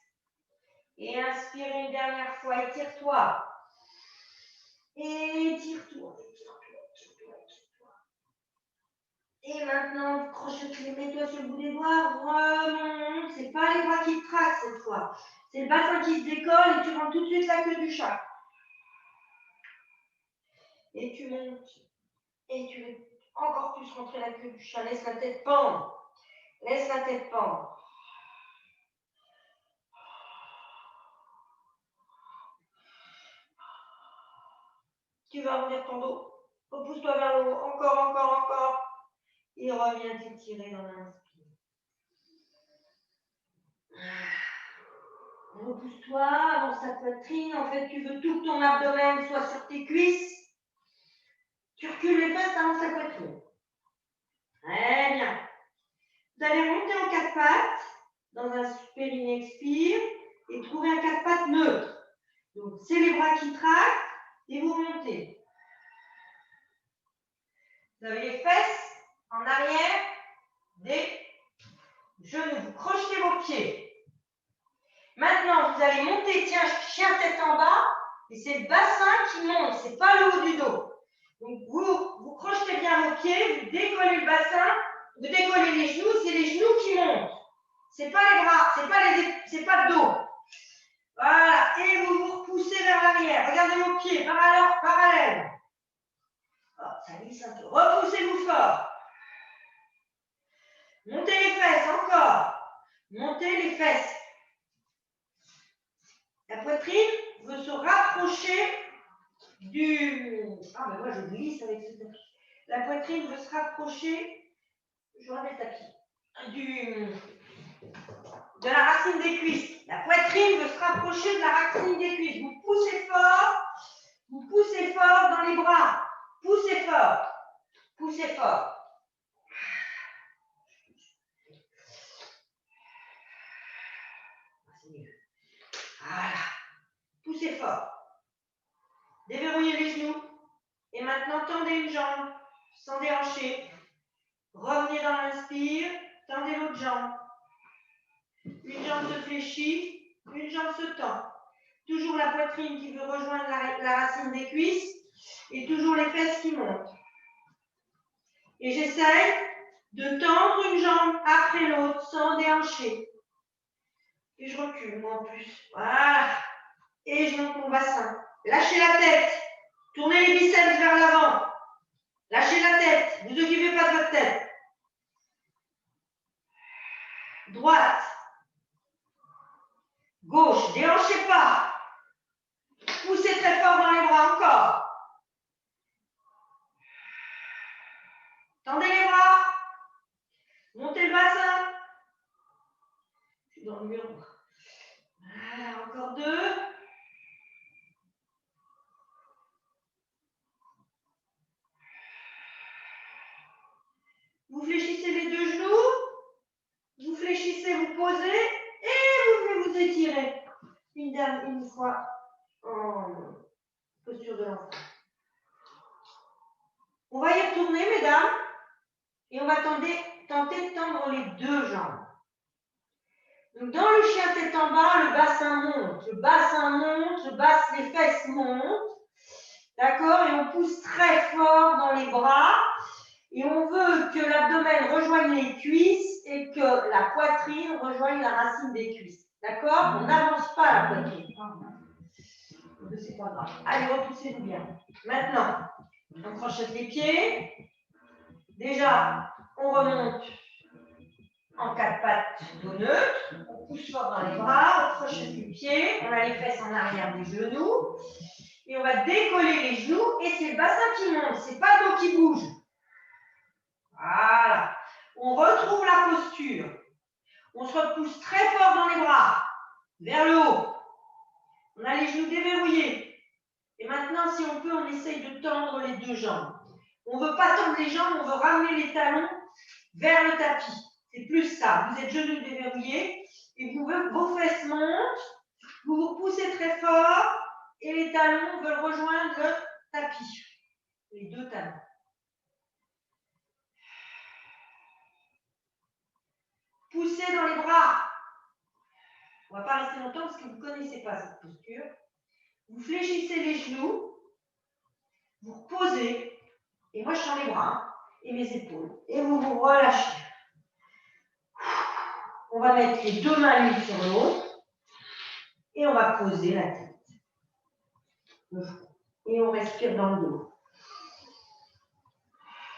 Et inspirez une dernière fois. Étire-toi. Étire-toi. Et maintenant, crochette les mets-toi sur le bout des doigts. Remonte. Ce n'est pas les bras qui te traquent cette fois. C'est le bassin qui se décolle et tu rentres tout de suite la queue du chat. Et tu montes. Et tu encore plus rentrer la queue du chat. Laisse la tête pendre. Laisse la tête pendre. Tu vas revenir ton dos. Repousse-toi vers le haut. Encore, encore, encore. Et reviens t'étirer dans l'inspire. Repousse-toi, avance ta poitrine. En fait, tu veux tout que ton abdomen soit sur tes cuisses. Tu recules les fesses, avance ta poitrine. Très bien. Vous allez monter en quatre pattes dans un périnée expire et trouver un quatre pattes neutre. Donc, c'est les bras qui traquent et vous remontez. Vous avez les fesses en arrière des genoux. Vous crochetez vos pieds. Maintenant, vous allez monter, tiens, chien tête en bas, et c'est le bassin qui monte, c'est pas le haut du dos. Donc, vous crochetez bien vos pieds, vous décollez le bassin, vous décollez les genoux, c'est les genoux qui montent. C'est pas les bras, c'est pas le dos. Voilà, et vous vous repoussez vers l'arrière. Regardez vos pieds, parallèles. Oh, ça glisse un peu. Repoussez-vous fort. Montez les fesses, encore. Montez les fesses. La poitrine veut se rapprocher du... Ah, mais moi, je glisse avec ce tapis. La poitrine veut se rapprocher, je remets le tapis, de la racine des cuisses. La poitrine veut se rapprocher de la racine des cuisses. Vous poussez fort dans les bras. Poussez fort. Poussez fort. Voilà. Poussez fort. Déverrouillez les genoux. Et maintenant, tendez une jambe sans déhancher. Revenez dans l'inspire. Tendez l'autre jambe. Une jambe se fléchit, une jambe se tend. Toujours la poitrine qui veut rejoindre la racine des cuisses et toujours les fesses qui montent. Et j'essaye de tendre une jambe après l'autre sans déhancher. Et je recule, moi en plus. Voilà. Et je monte mon bassin. Lâchez la tête. Tournez les biceps vers l'avant. Lâchez la tête. Ne vous occupez pas de votre tête. Droite. Gauche. Déhanchez pas. Poussez très fort dans les bras. Encore. Tendez les bras. Montez le bassin. Je suis dans le mur. Voilà, encore deux. Vous fléchissez les deux genoux. Vous fléchissez, vous posez. Et vous venez vous étirer. Une fois en posture de l'enfant. On va y retourner, mesdames. Et on va tenter de tendre les deux jambes. Donc, dans le chien tête en bas, le bassin monte. Le bassin monte, les fesses montent. D'accord? Et on pousse très fort dans les bras. Et on veut que l'abdomen rejoigne les cuisses et que la poitrine rejoigne la racine des cuisses. D'accord? On n'avance pas la poitrine. C'est pas grave. Allez, repoussez-vous bien. Maintenant, on crochette les pieds. Déjà, on remonte en quatre pattes dos neutre. On pousse fort dans les bras, on crochette les pieds. On a les fesses en arrière des genoux. Et on va décoller les genoux. Et c'est le bassin qui monte, c'est pas le dos qui bouge. Voilà. On retrouve la posture. On se repousse très fort dans les bras, vers le haut. On a les genoux déverrouillés. Et maintenant, si on peut, on essaye de tendre les deux jambes. On ne veut pas tendre les jambes, on veut ramener les talons vers le tapis. C'est plus ça. Vous êtes genoux déverrouillés et vos fesses montent. Vous vous poussez très fort et les talons veulent rejoindre le tapis. Les deux talons. Poussez dans les bras. On ne va pas rester longtemps parce que vous ne connaissez pas cette posture. Vous fléchissez les genoux. Vous reposez. Et moi, je tends les bras et mes épaules. Et vous vous relâchez. On va mettre les deux mains l'une sur l'autre. Et on va poser la tête. Et on respire dans le dos.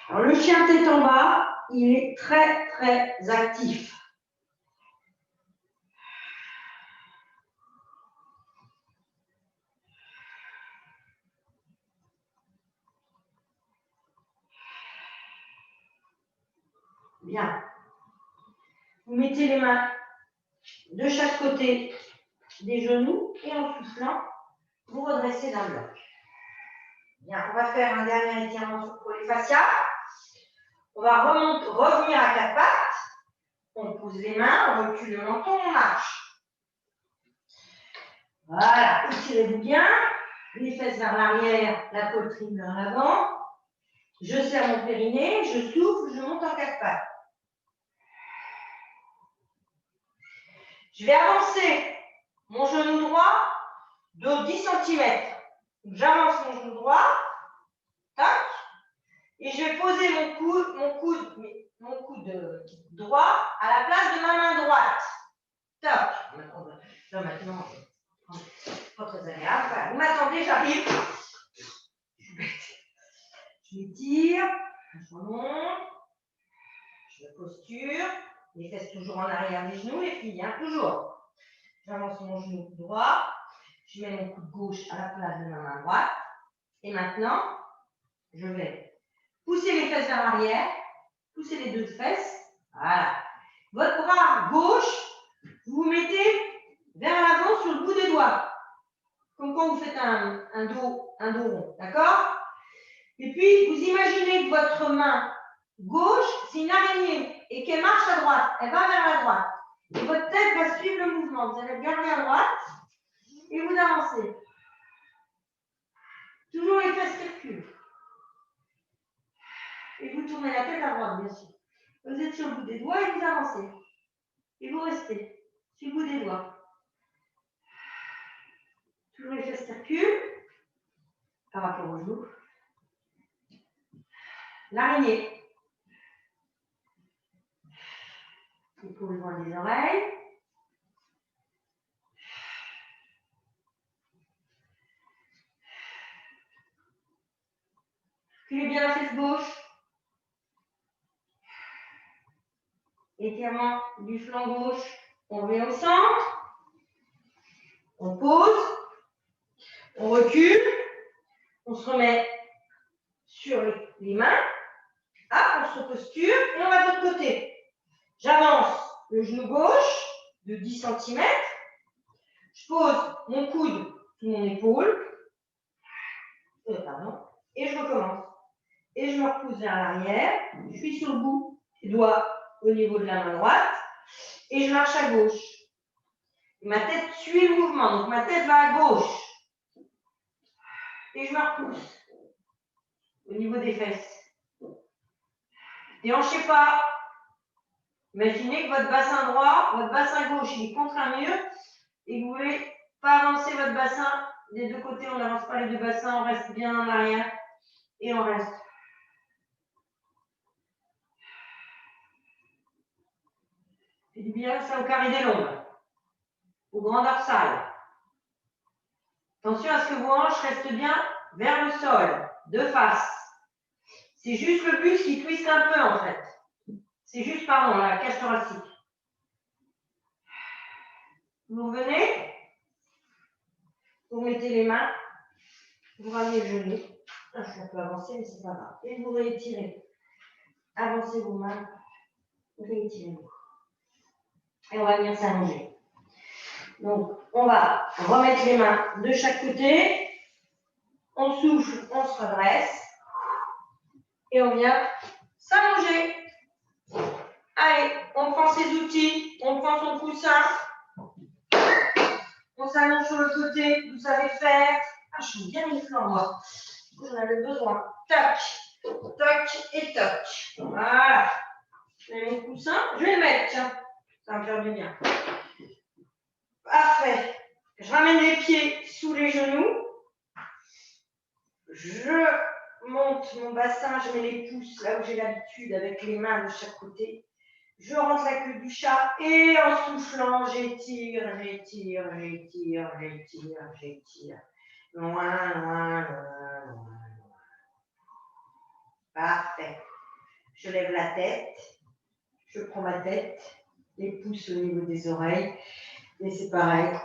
Alors, le chien tête en bas, il est très, très actif. Bien. Vous mettez les mains de chaque côté des genoux et en soufflant, vous redressez d'un bloc. Bien, on va faire un dernier étirement pour les fascias. On va revenir à quatre pattes. On pose les mains, on recule le menton, on marche. Voilà, étirez-vous bien. Les fesses vers l'arrière, la poitrine vers l'avant. Je serre mon périnée, je souffle, je monte en quatre pattes. Je vais avancer mon genou droit de 10 cm. J'avance mon genou droit, tac, et je vais poser mon coude droit à la place de ma main droite. Top. Là maintenant, pas très agréable. Voilà. Vous m'attendez, j'arrive. Je m'étire, je remonte, je me posture, les fesses toujours en arrière des genoux, les filles, hein, toujours. J'avance mon genou droit, je mets mon coude gauche à la place de ma main droite. Et maintenant, je vais pousser les fesses vers l'arrière, pousser les deux fesses. Voilà. Votre bras gauche, vous vous mettez vers l'avant sur le bout des doigts. Comme quand vous faites un dos rond. D'accord? Et puis, vous imaginez que votre main gauche, c'est une araignée et qu'elle marche à droite. Elle va vers la droite. Et votre tête va suivre le mouvement. Vous allez regarder à droite et vous avancez. Toujours les fesses qui reculent. Et vous tournez la tête à droite, bien sûr. Vous êtes sur le bout des doigts et vous avancez. Et vous restez sur le bout des doigts. Toujours les fesses qui reculent par rapport aux genoux. L'araignée. Épaule loin des oreilles. Reculez bien la fesse gauche. Étirement du flanc gauche. On remet au centre. On pose. On recule. On se remet sur les mains. Hop, on se posture et on va de l'autre côté. J'avance le genou gauche de 10 cm. Je pose mon coude sous mon épaule. Et je recommence. Et je me repousse vers l'arrière. Je suis sur le bout des doigts au niveau de la main droite. Et je marche à gauche. Et ma tête suit le mouvement. Donc ma tête va à gauche. Et je me repousse au niveau des fesses. Déhanchez pas. Imaginez que votre bassin droit, votre bassin gauche, il est contre un mur. Et vous ne voulez pas avancer votre bassin des deux côtés. On n'avance pas les deux bassins. On reste bien en arrière. Et on reste. C'est du bien, ça au carré des lombes. Au grand dorsal. Attention à ce que vos hanches restent bien vers le sol, de face. C'est juste le buste qui twiste un peu en fait. C'est juste, pardon, la cage thoracique. Vous revenez, vous mettez les mains, vous ramenez le genou. Je suis un peu avancé, mais c'est pas grave. Et vous réétirez. Avancez vos mains, réétirez-vous. Et on va venir s'allonger. Donc, on va remettre les mains de chaque côté. On souffle, on se redresse. Et on vient s'allonger. Allez, on prend ses outils, on prend son coussin. On s'allonge sur le côté, vous savez faire. Ah, je suis bien les flancs, moi. J'en avais besoin. Tac, tac et tac. Voilà. Je mets mon coussin. Je vais le mettre, tiens. Ça va me faire du bien. Parfait. Je ramène les pieds sous les genoux. Je monte mon bassin, je mets les pouces là où j'ai l'habitude avec les mains de chaque côté. Je rentre la queue du chat et en soufflant, j'étire, j'étire, j'étire, j'étire, j'étire. Loin, loin, loin, loin, loin. Parfait. Je lève la tête. Je prends ma tête. Les pouces au niveau des oreilles. Et c'est pareil.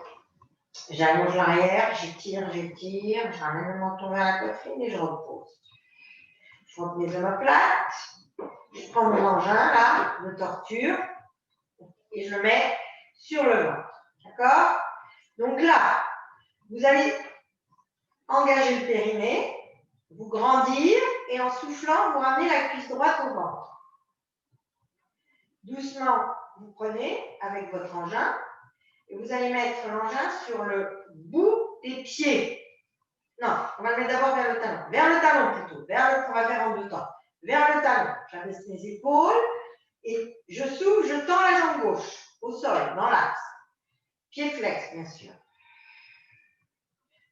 J'allonge l'arrière, j'étire. Je ramène le menton vers la poitrine et je repose. Je monte mes omoplates. Je prends mon engin là, de torture. Et je le mets sur le ventre. D'accord? Donc là, vous allez engager le périnée, vous grandir et en soufflant, vous ramenez la cuisse droite au ventre. Doucement, vous prenez avec votre engin et vous allez mettre l'engin sur le bout des pieds. Non, on va le mettre d'abord vers le talon. Vers le talon plutôt. On va faire en deux temps. Vers le talon. J'abaisse mes épaules et je souffle, je tends la jambe gauche au sol, dans l'axe. Pied flex, bien sûr.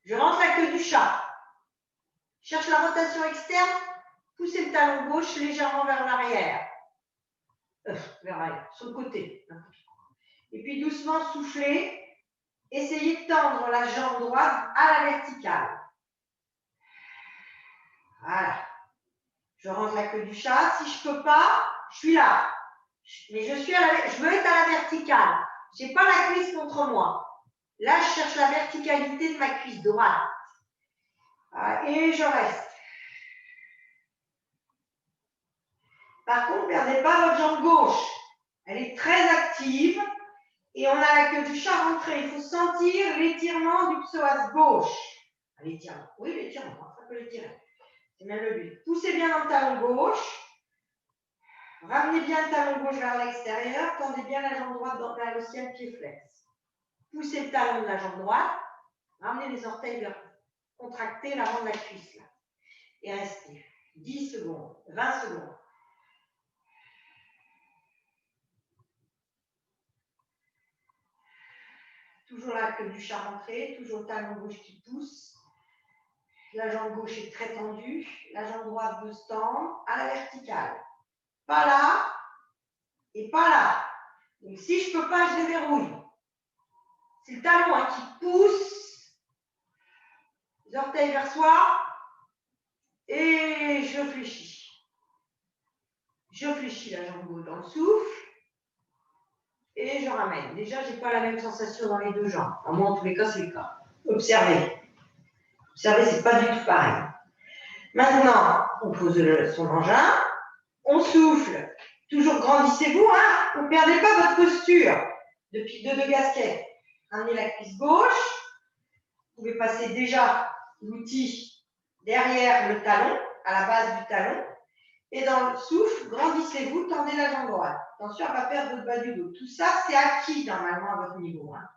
Je rentre la queue du chat. Cherche la rotation externe. Poussez le talon gauche légèrement vers l'arrière. Vers l'arrière, sur le côté. Et puis doucement soufflez. Essayez de tendre la jambe droite à la verticale. Voilà. Je rentre la queue du chat. Si je ne peux pas, je suis là. Mais je veux être à la verticale. Je n'ai pas la cuisse contre moi. Là, je cherche la verticalité de ma cuisse droite. Et je reste. Par contre, ne perdez pas votre jambe gauche. Elle est très active. Et on a la queue du chat rentrée. Il faut sentir l'étirement du psoas gauche. L'étirement. Oui, l'étirement. Ça peut l'étirer. C'est même le but. Poussez bien dans le talon gauche. Ramenez bien le talon gauche vers l'extérieur. Tendez bien la jambe droite vers le ciel, pied flex. Poussez le talon de la jambe droite. Ramenez les orteils vers contracter l'avant de la cuisse. Là. Et restez. 10 secondes, 20 secondes. Toujours la queue du chat rentrée, toujours le talon gauche qui pousse. La jambe gauche est très tendue. La jambe droite veut se tendre à la verticale. Pas là et pas là. Donc si je ne peux pas, je déverrouille. C'est le talon qui pousse. Les orteils vers soi. Et je fléchis. Je fléchis la jambe gauche dans le souffle. Et je ramène. Déjà, je n'ai pas la même sensation dans les deux jambes. À moi, en tous les cas, c'est le cas. Observez. Observez, ce n'est pas du tout pareil. Maintenant, on pose son engin. On souffle. Toujours grandissez-vous. Hein, ne perdez pas votre posture. Depuis deux gasquettes. Ramenez la cuisse gauche. Vous pouvez passer déjà l'outil derrière le talon, à la base du talon. Et dans le souffle, grandissez-vous, tendez la jambe droite. Attention à ne pas perdre votre bas du dos. Tout ça, c'est acquis normalement à votre niveau. Hein.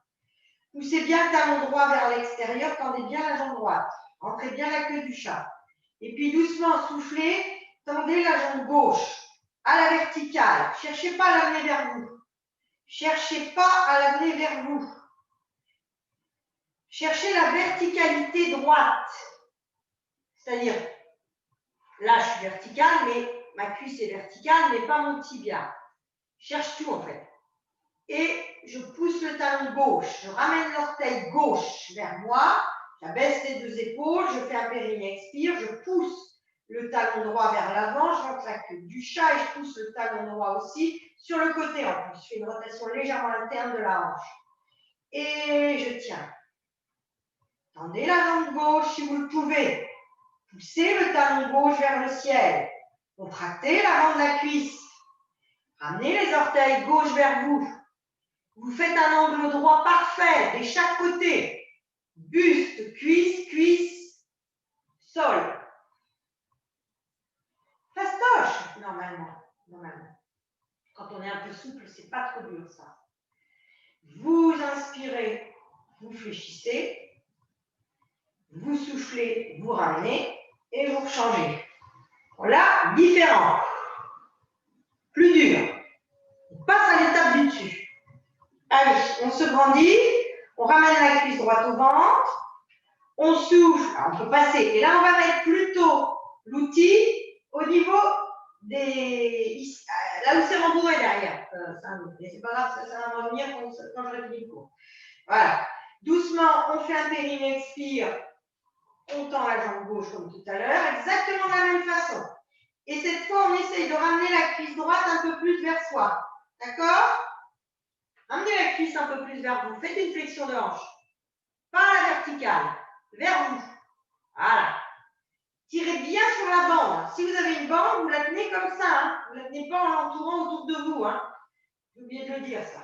Poussez bien le talon droit vers l'extérieur, tendez bien la jambe droite. Rentrez bien la queue du chat. Et puis doucement, soufflez, tendez la jambe gauche à la verticale. Cherchez pas à l'amener vers vous. Cherchez pas à l'amener vers vous. Cherchez la verticalité droite. C'est-à-dire, là, je suis verticale, mais ma cuisse est verticale, mais pas mon tibia. Je cherche tout, en fait. Et je pousse le talon gauche. Je ramène l'orteil gauche vers moi. J'abaisse les deux épaules. Je fais un périnée expire. Je pousse le talon droit vers l'avant. Je rentre la queue du chat et je pousse le talon droit aussi sur le côté en plus. Je fais une rotation légèrement interne de la hanche. Et je tiens. Tendez la jambe gauche si vous le pouvez. Poussez le talon gauche vers le ciel. Contractez l'avant de la cuisse. Ramenez les orteils gauche vers vous. Vous faites un angle droit parfait de chaque côté. Buste, cuisse, cuisse, sol. Fastoche, normalement. Quand on est un peu souple, c'est pas trop dur ça. Vous inspirez, vous fléchissez. Vous soufflez, vous ramenez et vous rechangez. Là, différent. Plus dur. On passe à l'étape du dessus. Allez, on se grandit. On ramène la cuisse droite au ventre. On souffle. Alors, on peut passer. Et là, on va mettre plutôt l'outil au niveau des... Là où c'est rembourré derrière. Mais c'est pas grave, ça va revenir quand je réfinis le cours. Voilà. Doucement, on fait un périnée expire. On tend la jambe gauche comme tout à l'heure, exactement de la même façon. Et cette fois, on essaye de ramener la cuisse droite un peu plus vers soi. D'accord? Ramenez la cuisse un peu plus vers vous. Faites une flexion de hanche. Pas à la verticale, vers vous. Voilà. Tirez bien sur la bande. Si vous avez une bande, vous la tenez comme ça. Hein. Vous ne la tenez pas en l'entourant autour de vous. Hein. J'ai oublié de le dire, ça.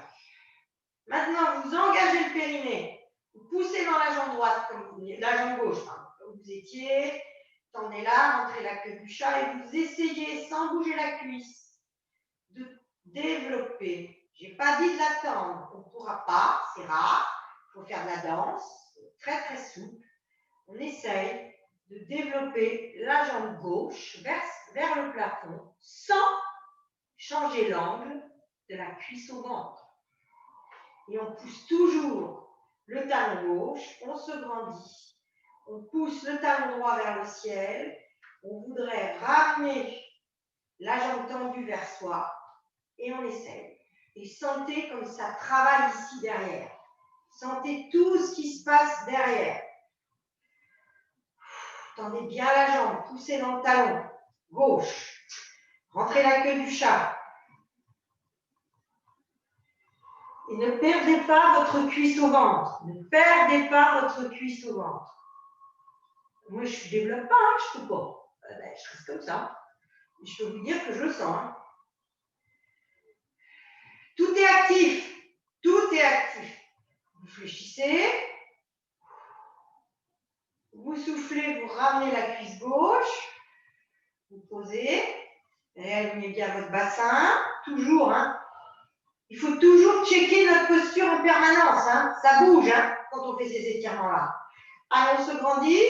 Maintenant, vous engagez le périnée. Vous poussez dans la jambe droite, la jambe gauche, comme vous étiez. Tendez là, rentrez la queue du chat et vous essayez, sans bouger la cuisse, de développer. Je n'ai pas dit de la tendre. On ne pourra pas, c'est rare. Il faut faire de la danse, très très souple. On essaye de développer la jambe gauche vers le plafond sans changer l'angle de la cuisse au ventre. Et on pousse toujours le talon gauche, on se grandit. On pousse le talon droit vers le ciel. On voudrait ramener la jambe tendue vers soi et on essaye. Et sentez comme ça travaille ici derrière. Sentez tout ce qui se passe derrière. Tendez bien la jambe, poussez dans le talon gauche. Rentrez la queue du chat. Et ne perdez pas votre cuisse au ventre. Ne perdez pas votre cuisse au ventre. Moi, je ne développe pas, hein, je ne peux pas. Je reste comme ça. Je peux vous dire que je le sens. Hein. Tout est actif. Tout est actif. Vous fléchissez. Vous soufflez, vous ramenez la cuisse gauche. Vous posez. Réalignez bien votre bassin. Toujours. Hein. Il faut toujours checker notre posture en permanence. Hein. Ça bouge hein, quand on fait ces étirements-là. Allez, on se grandit.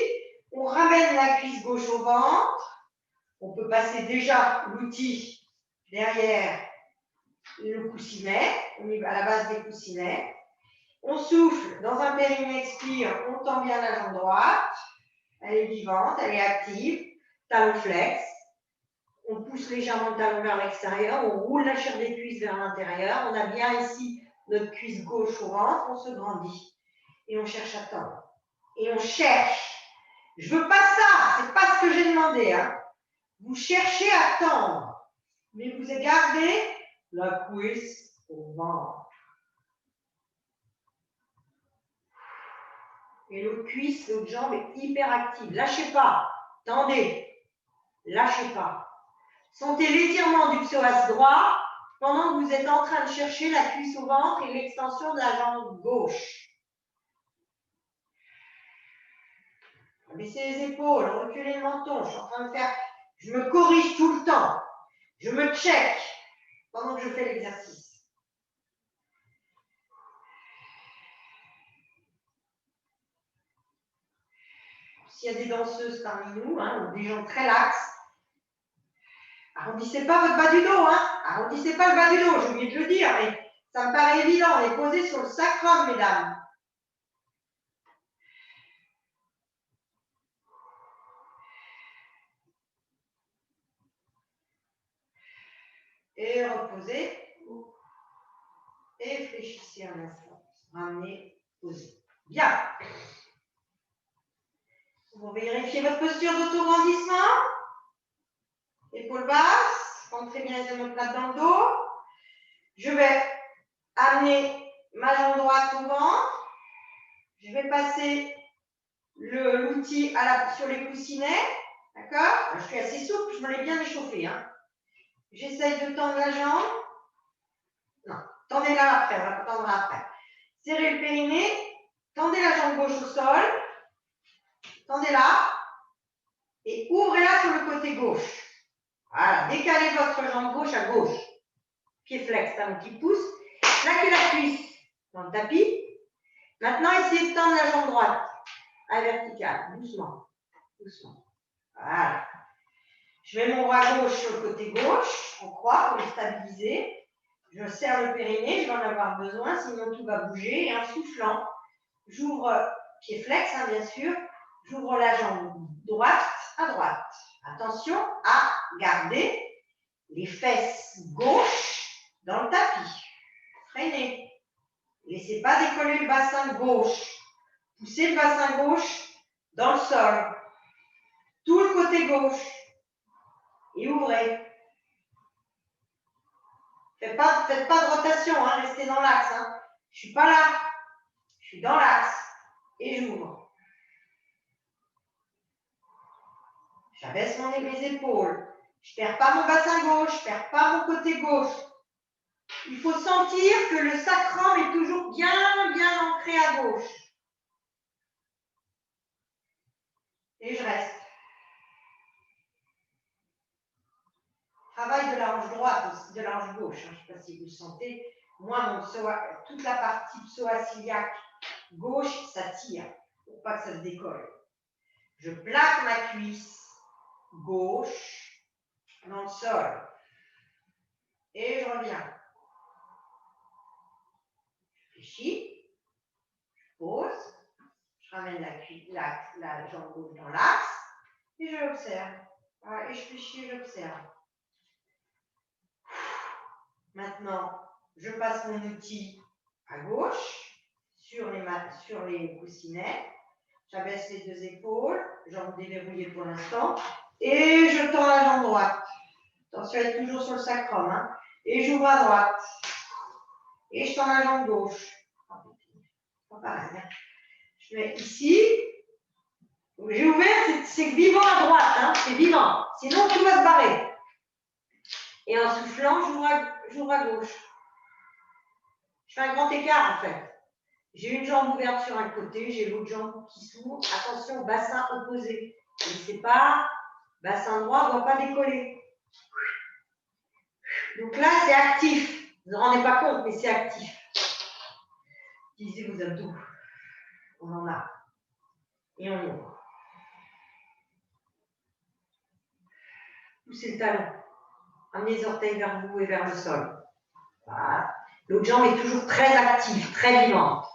On ramène la cuisse gauche au ventre. On peut passer déjà l'outil derrière le coussinet. On est à la base des coussinets. On souffle dans un périnée expire. On tend bien la jambe droite. Elle est vivante, elle est active. Talon flex. On pousse légèrement le talon vers l'extérieur. On roule la chair des cuisses vers l'intérieur. On a bien ici notre cuisse gauche au ventre. On se grandit. Et on cherche à tendre. Et on cherche. Je ne veux pas ça, c'est pas ce que j'ai demandé. Hein. Vous cherchez à tendre, mais vous gardez la cuisse au ventre. Et l'autre cuisse, l'autre jambe est hyper active. Lâchez pas, tendez, lâchez pas. Sentez l'étirement du psoas droit pendant que vous êtes en train de chercher la cuisse au ventre et l'extension de la jambe gauche. Baissez les épaules, reculez le menton. Je suis en train de faire, je me corrige tout le temps. Je me check pendant que je fais l'exercice. S'il y a des danseuses parmi nous, hein, ou des gens très laxes, arrondissez pas votre bas du dos. Hein. Arrondissez pas le bas du dos, j'ai oublié de le dire, mais ça me paraît évident. On est posé sur le sacrum, mesdames. Et reposez. Et fléchissez un instant. Ramenez, posez. Bien. Vous vérifiez votre posture d'autograndissement. Épaules basses. Rentrez bien les omoplates dans le dos. Je vais amener ma jambe droite au ventre. Je vais passer l'outil sur les coussinets. D'accord? Je suis assez souple, je me l'ai bien échauffé. Hein. J'essaye de tendre la jambe. Non, tendez-la après, on va tendre après. Serrez le périnée, tendez la jambe gauche au sol, tendez-la et ouvrez-la sur le côté gauche. Voilà, décalez votre jambe gauche à gauche. Pied flex, talon qui pousse. Plaquez la cuisse dans le tapis. Maintenant, essayez de tendre la jambe droite à la verticale, doucement, doucement. Voilà. Je mets mon bras gauche sur le côté gauche, en croix, pour le stabiliser. Je serre le périnée, je vais en avoir besoin, sinon tout va bouger. Et en soufflant, j'ouvre, pied flex, hein, bien sûr, j'ouvre la jambe droite à droite. Attention à garder les fesses gauche dans le tapis. Freinez. Laissez pas décoller le bassin gauche. Poussez le bassin gauche dans le sol. Tout le côté gauche. Et ouvrez. Faites pas de rotation, hein, restez dans l'axe. Hein. Je ne suis pas là. Je suis dans l'axe. Et j'ouvre. J'abaisse mes épaules. Je ne perds pas mon bassin gauche. Je ne perds pas mon côté gauche. Il faut sentir que le sacrum est toujours bien ancré à gauche. Et je reste. Travail de la hanche droite, de la hanche gauche. Hein. Je ne sais pas si vous le sentez. Moi, toute la partie psoas-iliaque gauche, ça tire pour pas que ça se décolle. Je plaque ma cuisse gauche dans le sol. Et je reviens. Je réfléchis. Je pose. Je ramène la jambe gauche dans l'axe. Et je l'observe. Voilà, et je réfléchis et j'observe. Maintenant, je passe mon outil à gauche sur les coussinets. J'abaisse les deux épaules, jambes déverrouillées pour l'instant, et je tends la jambe droite. Attention à être toujours sur le sacrum. Hein. Et j'ouvre à droite. Et je tends la jambe gauche. Pas pareil. Hein. Je mets ici. J'ai ouvert, c'est vivant à droite. Hein. C'est vivant. Sinon, tout va se barrer. Et en soufflant, j'ouvre à gauche. Je fais un grand écart en fait. J'ai une jambe ouverte sur un côté, j'ai l'autre jambe qui s'ouvre. Attention, bassin opposé. Ne laissez pas, bassin droit ne doit pas décoller. Donc là, c'est actif. Vous ne vous rendez pas compte, mais c'est actif. Utilisez vos abdos. On en a. Et on ouvre. Poussez le talon. Amenez les orteils vers vous et vers le sol. Voilà. L'autre jambe est toujours très active, très vivante.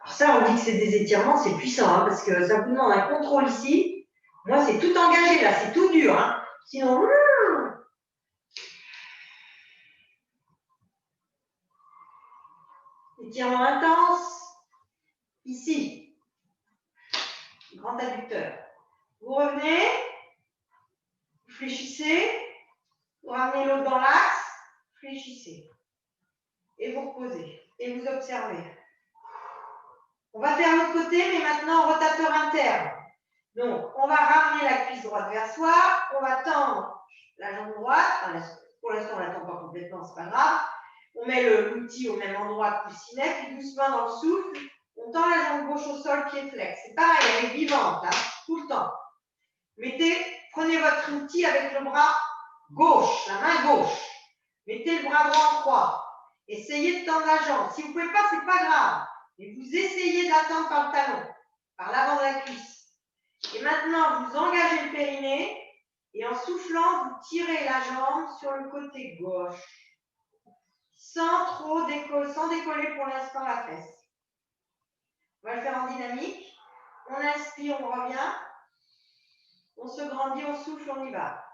Alors ça, on dit que c'est des étirements, c'est puissant, hein, parce que ça vous demande un contrôle ici. Moi, c'est tout engagé là, c'est tout dur. Hein. Sinon, étirement intense. Ici, grand adducteur. Vous revenez, vous fléchissez, vous ramenez l'autre dans l'axe, fléchissez. Et vous reposez. Et vous observez. On va faire l'autre côté, mais maintenant rotateur interne. Donc, on va ramener la cuisse droite vers soi, on va tendre la jambe droite. Enfin, pour l'instant, on ne la tend pas complètement, c'est pas grave. On met l'outil au même endroit que le coussinet, puis doucement dans le souffle, on tend la jambe gauche au sol, pied flex. C'est pareil, elle est vivante, hein, tout le temps. Prenez votre outil avec le bras gauche, la main gauche. Mettez le bras droit en croix. Essayez de tendre la jambe. Si vous ne pouvez pas, ce n'est pas grave. Mais vous essayez d'attendre par le talon, par l'avant de la cuisse. Et maintenant, vous engagez le périnée et en soufflant, vous tirez la jambe sur le côté gauche. Sans décoller pour l'instant la fesse. On va le faire en dynamique. On inspire, on revient. On se grandit, on souffle, on y va.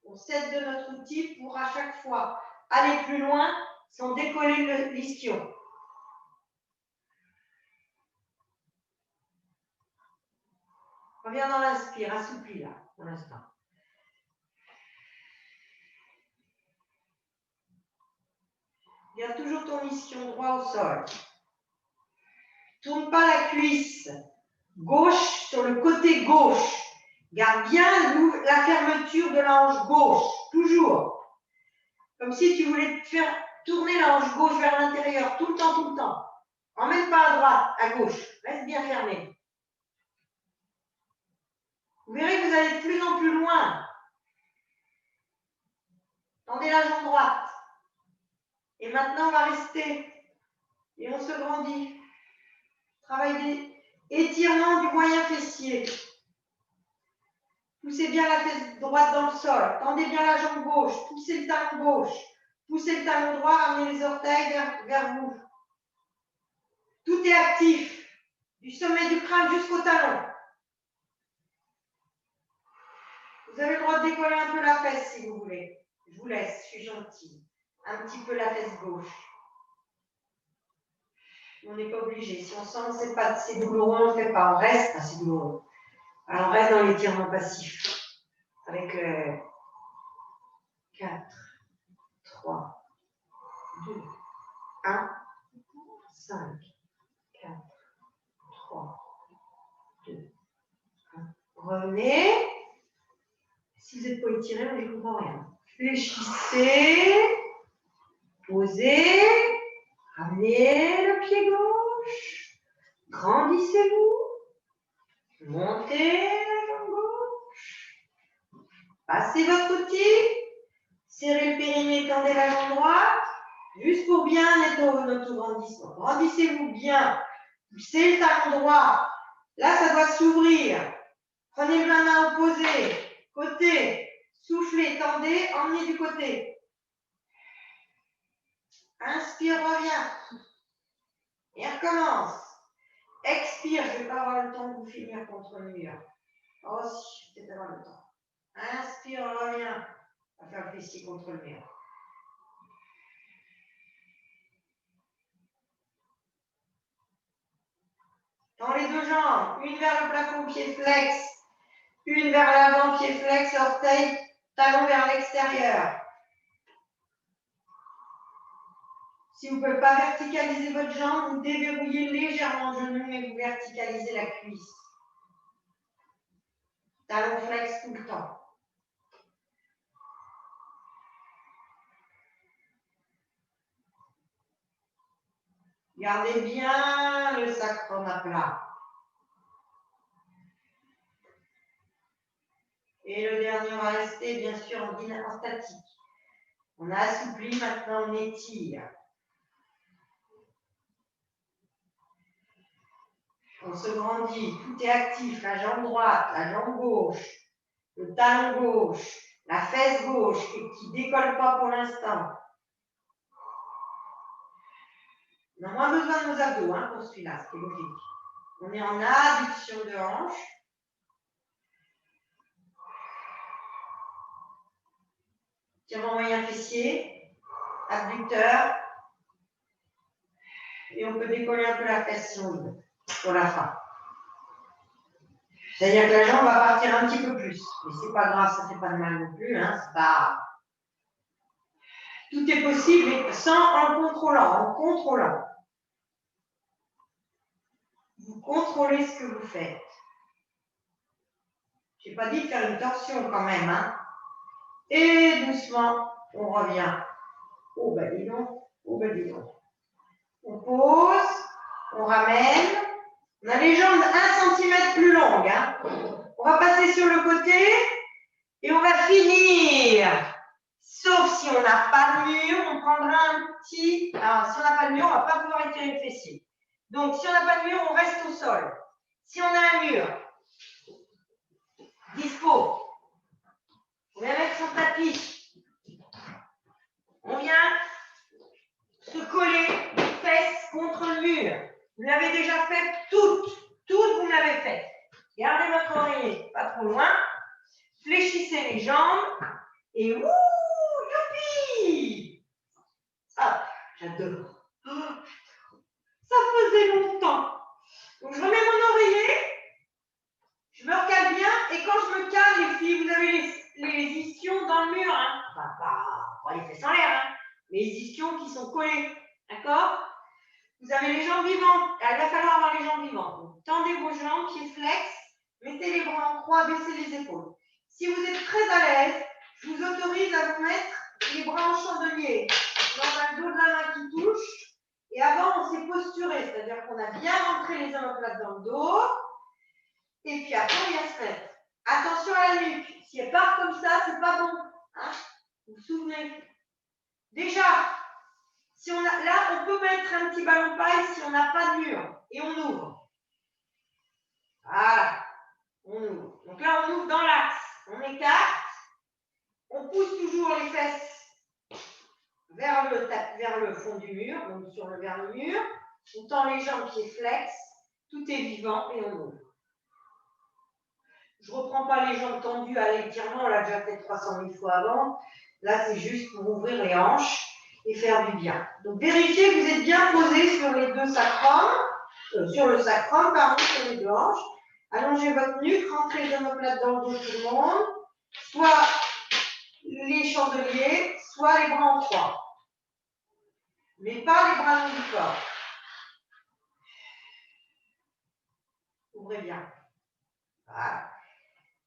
On s'aide de notre outil pour à chaque fois aller plus loin sans décoller l'ischio. Reviens dans l'inspire, assoupli là, pour l'instant. Garde toujours ton ischion droit au sol. Tourne pas la cuisse gauche sur le côté gauche. Garde bien la fermeture de la hanche gauche, toujours. Comme si tu voulais te faire tourner la hanche gauche vers l'intérieur, tout le temps, tout le temps. Emmène pas à droite, à gauche. Reste bien fermé. Vous verrez que vous allez de plus en plus loin. Tendez la jambe droite. Et maintenant, on va rester. Et on se grandit. Travail d'étirement du moyen fessier. Poussez bien la fesse droite dans le sol. Tendez bien la jambe gauche. Poussez le talon gauche. Poussez le talon droit. Ramenez les orteils vers vous. Tout est actif. Du sommet du crâne jusqu'au talon. Vous avez le droit de décoller un peu la fesse si vous voulez. Je vous laisse, je suis gentille. Un petit peu la fesse gauche. On n'est pas obligé. Si on sent que c'est douloureux, on ne fait pas. On reste, c'est douloureux. Alors, on reste dans l'étirement passif. Avec 4, 3, 2, 1, 5, 4, 3, 2, 1. Revenez. Si vous n'êtes pas étiré, on n'y comprend rien. Fléchissez. Posez. Ramenez le pied gauche. Grandissez-vous. Montez la jambe gauche. Passez votre outil. Serrez le périnée, tendez la jambe droite. Juste pour bien être notre grandissement. Grandissez-vous bien. Poussez le talon droit. Là, ça doit s'ouvrir. Prenez le main opposé. Côté. Soufflez, tendez, emmenez du côté. Inspire, reviens. Et recommence. Expire, je ne vais pas avoir le temps de vous finir contre le mur. Oh si, je vais peut-être avoir le temps. Inspire, reviens. On va faire le fessier contre le mur. Tends les deux jambes, une vers le plafond, pied flex, une vers l'avant, pied flex, orteil, talon vers l'extérieur. Si vous ne pouvez pas verticaliser votre jambe, vous déverrouillez légèrement le genou et vous verticalisez la cuisse. Talon flex tout le temps. Gardez bien le sacrum à plat. Et le dernier va rester bien sûr en statique. On a assoupli, maintenant on étire. On se grandit, tout est actif, la jambe droite, la jambe gauche, le talon gauche, la fesse gauche qui ne décolle pas pour l'instant. On a moins besoin de nos abdos pour celui-là, c'est logique. On est en adduction de hanche. Tirement moyen fessier, abducteur. Et on peut décoller un peu la fesse si on veut, pour la fin. C'est-à-dire que la jambe va partir un petit peu plus. Mais c'est pas grave, ça ne fait pas de mal non plus. C'est pas... Tout est possible, mais en contrôlant. Vous contrôlez ce que vous faites. Je n'ai pas dit de faire une torsion quand même. Et doucement, on revient. Oh ben dis donc. On pose, on ramène. On a les jambes 1 cm plus longues. On va passer sur le côté et on va finir. Sauf si on n'a pas de mur, on prendra un petit... Alors, si on n'a pas de mur, on ne va pas pouvoir étirer le fessier. Donc, si on n'a pas de mur, on reste au sol. Si on a un mur, dispo, on vient mettre son tapis. On vient se coller les fesses contre le mur. Vous l'avez déjà fait toutes vous l'avez fait. Gardez votre oreiller pas trop loin. Fléchissez les jambes et wouh, youpi! Ah, j'adore. Ça faisait longtemps. Donc je remets mon oreiller, je me recale bien et quand je me cale, les filles, vous avez les ischions dans le mur. Enfin, pas les fesses en l'air, mais les ischions qui sont collés. D'accord? Vous avez les jambes vivantes. Il va falloir avoir les jambes vivantes. Donc, tendez vos jambes, pieds flex, mettez les bras en croix, baissez les épaules. Si vous êtes très à l'aise, je vous autorise à vous mettre les bras en chandelier. Dans le dos de la main qui touche. Et avant, on s'est posturé, c'est-à-dire qu'on a bien rentré les omoplates dans le dos. Et puis après, on vient se mettre. Attention à la nuque. Si elle part comme ça, c'est pas bon. Vous vous souvenez? Déjà, si on a, là, on peut mettre un petit ballon paille si on n'a pas de mur. Et on ouvre. Voilà. On ouvre. Donc là, on ouvre dans l'axe. On écarte. On pousse toujours les fesses vers le fond du mur, donc vers le mur. On tend les jambes, pieds flex. Tout est vivant et on ouvre. Je ne reprends pas les jambes tendues à l'étirement. On l'a déjà fait 300 000 fois avant. Là, c'est juste pour ouvrir les hanches. et faire du bien. Donc vérifiez que vous êtes bien posé sur les deux sacrums, sur le sacrum, pardon, sur les deux hanches. Allongez votre nuque, rentrez les omoplates dans le dos tout le monde, soit les chandeliers, soit les bras en croix. Mais pas les bras longs du corps. Ouvrez bien. Voilà.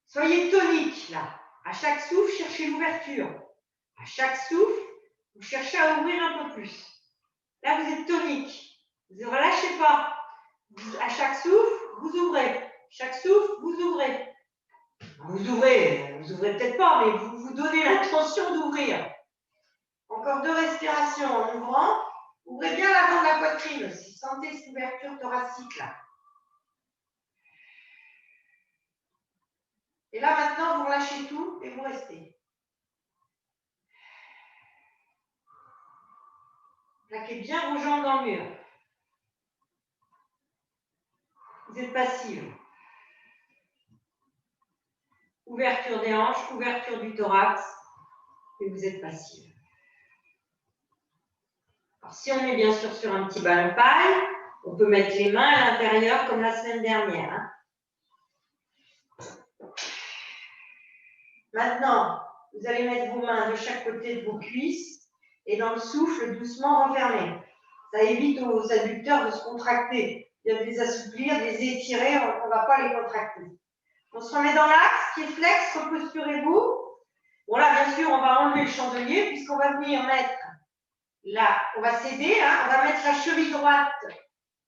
Soyez tonique là. À chaque souffle, cherchez l'ouverture. À chaque souffle, vous cherchez à ouvrir un peu plus. Là, vous êtes tonique. Vous ne relâchez pas. À chaque souffle, vous ouvrez. Chaque souffle, vous ouvrez. Vous ouvrez peut-être pas, mais vous vous donnez l'intention d'ouvrir. Encore 2 respirations en ouvrant. Ouvrez bien l'avant de la poitrine aussi. Sentez cette ouverture thoracique là. Et là, maintenant, vous relâchez tout et vous restez. Plaquez bien vos jambes dans le mur. Vous êtes passive. Ouverture des hanches, ouverture du thorax, et vous êtes passive. Alors, si on est bien sûr sur un petit ballon paille, on peut mettre les mains à l'intérieur comme la semaine dernière. Hein. Maintenant, vous allez mettre vos mains de chaque côté de vos cuisses et dans le souffle, doucement refermer. Ça évite aux adducteurs de se contracter. Il y a des assouplir, des étirer, on ne va pas les contracter. On se remet dans l'axe, qui est flex, reposturez-vous. Bon là, bien sûr, on va enlever le chandelier puisqu'on va venir mettre là, on va s'aider, hein, on va mettre la cheville droite.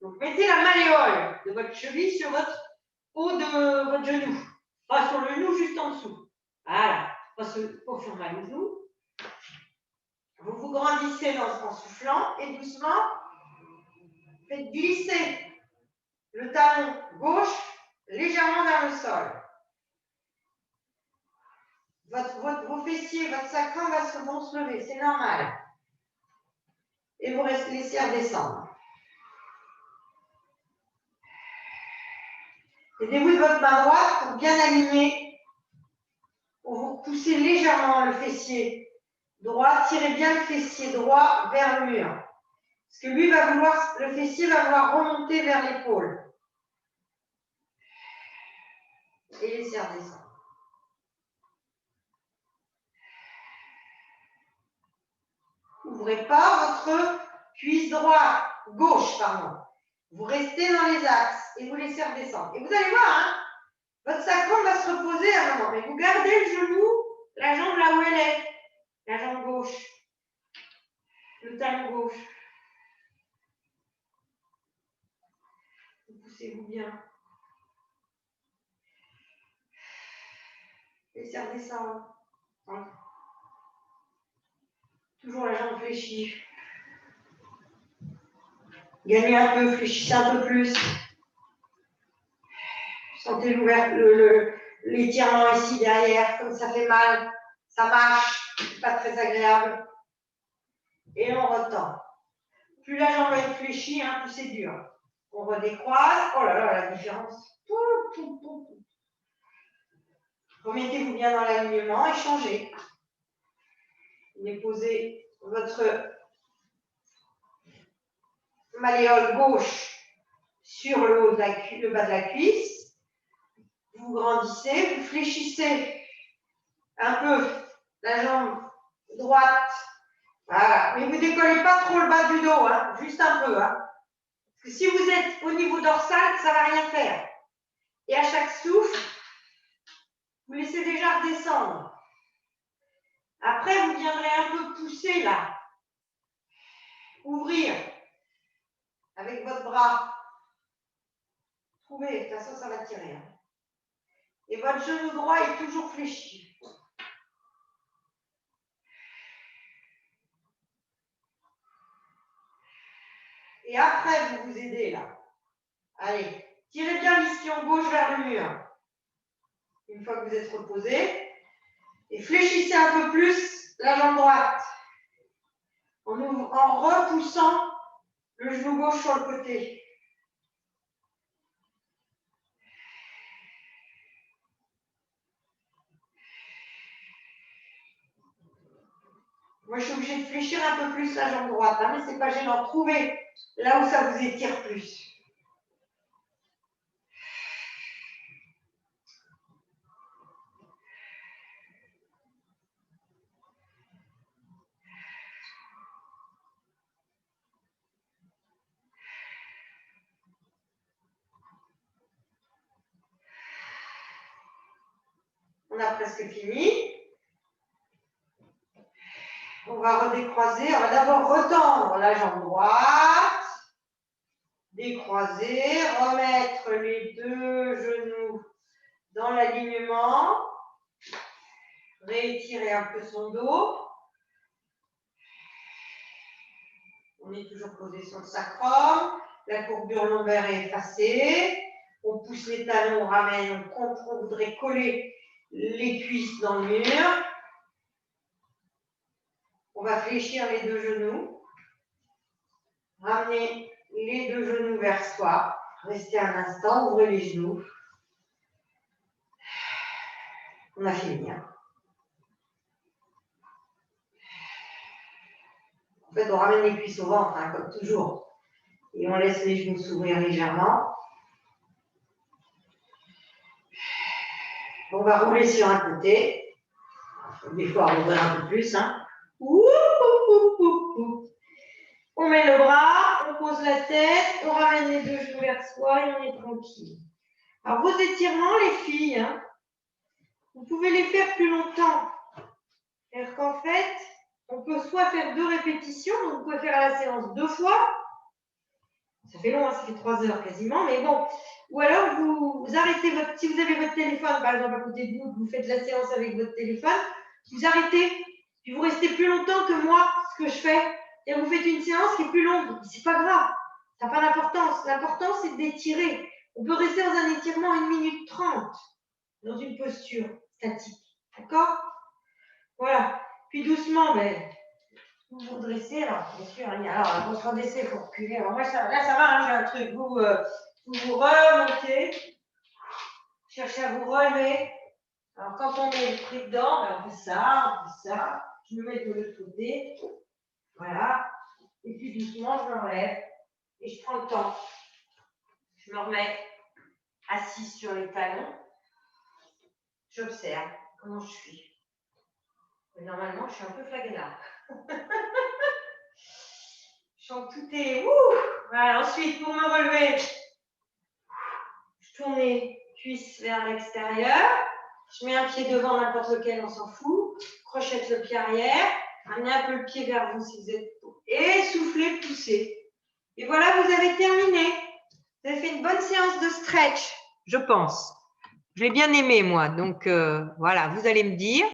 Donc, mettez la malléole de votre cheville sur votre haut de votre genou. Pas sur le genou, juste en dessous. Voilà, pas pour faire mal au genou. Vous vous grandissez en soufflant et doucement, faites glisser le talon gauche légèrement vers le sol. Vos fessiers, votre sacrum vont se lever, c'est normal. Et vous laissez redescendre. Aidez-vous de votre main droite pour bien aligner, pour vous pousser légèrement le fessier droit. Tirez bien le fessier droit vers le mur. Parce que lui va vouloir, le fessier va vouloir remonter vers l'épaule. Et laissez redescendre. Ouvrez pas votre cuisse droite, gauche, pardon. Vous restez dans les axes et vous laissez redescendre. Et vous allez voir, hein, votre sacrum va se reposer à un moment. Mais vous gardez le genou, la jambe là où elle est. La jambe gauche. Le talon gauche. Poussez-vous bien. Laissez redescendre. Toujours la jambe fléchie. Gagnez un peu, fléchissez un peu plus. Sentez l'étirement ici derrière, comme ça fait mal. Ça mâche, pas très agréable. Et on retend. Plus la jambe est fléchie, hein, plus c'est dur. On redécroise. Oh là là, la différence. Remettez-vous bien dans l'alignement et changez. Vous posez votre malléole gauche sur le bas de la cuisse. Vous grandissez, vous fléchissez un peu la jambe droite. Voilà. Mais vous ne décollez pas trop le bas du dos, hein, juste un peu. Hein. Parce que si vous êtes au niveau dorsal, ça ne va rien faire. Et à chaque souffle, vous laissez déjà redescendre. Après, vous viendrez un peu pousser là. Ouvrir avec votre bras. Trouvez, de toute façon, ça va tirer. Hein. Et votre genou droit est toujours fléchi. Et après, vous vous aidez là. Allez, tirez bien l'ischio gauche vers le mur. Une fois que vous êtes reposé. Et fléchissez un peu plus la jambe droite. En repoussant le genou gauche sur le côté. Moi, je suis obligée de fléchir un peu plus la jambe droite, hein, mais ce n'est pas gênant. Trouvez là où ça vous étire plus. On a presque fini. On va redécroiser. On va d'abord retendre la jambe droite. Décroiser. Remettre les deux genoux dans l'alignement. Réétirer un peu son dos. On est toujours posé sur le sacrum. La courbure lombaire est effacée. On pousse les talons, on ramène, on voudrait coller les cuisses dans le mur. On va fléchir les deux genoux. Ramener les deux genoux vers soi. Restez un instant, ouvrez les genoux. On a fini. En fait, on ramène les cuisses au ventre, hein, comme toujours. Et on laisse les genoux s'ouvrir légèrement. On va rouler sur un côté. Des fois, on ouvrir un peu plus. Hein. On met le bras, on pose la tête, on ramène les deux genoux vers soi et on est tranquille. Alors, vos étirements, les filles, hein, vous pouvez les faire plus longtemps. C'est-à-dire qu'en fait, on peut soit faire 2 répétitions, donc vous pouvez faire la séance 2 fois. Ça fait long, hein, ça fait 3 heures quasiment, mais bon. Ou alors, vous arrêtez si vous avez votre téléphone, par exemple, à côté de vous, vous faites la séance avec votre téléphone, vous arrêtez, puis vous restez plus longtemps que moi, ce que je fais. Et vous faites une séance qui est plus longue. C'est pas grave, ça n'a pas d'importance. L'important, c'est d'étirer. On peut rester dans un étirement 1 minute 30, dans une posture statique. D'accord? Voilà. Puis doucement, vous vous redressez. Alors, bien sûr, alors, on se redresser pour reculer. Alors, moi, là, ça va, hein, j'ai un truc. Vous remontez. Cherchez à vous relever. Alors, quand on met le truc dedans, on fait ça, Je me mets de l'autre côté. Voilà. Et puis, doucement, je me relève. Et je prends le temps. Je me remets assise sur les talons. J'observe comment je suis. Mais normalement, je suis un peu flagella. Je sens que tout est... Voilà. Ensuite, pour me relever, je tourne les cuisses vers l'extérieur. Je mets un pied devant, n'importe lequel, on s'en fout. Crochette le pied arrière. Amenez un peu le pied vers vous si vous êtes... Et soufflez, poussez. Et voilà, vous avez terminé. Vous avez fait une bonne séance de stretch, je pense. Je l'ai bien aimé, moi. Donc, voilà, vous allez me dire.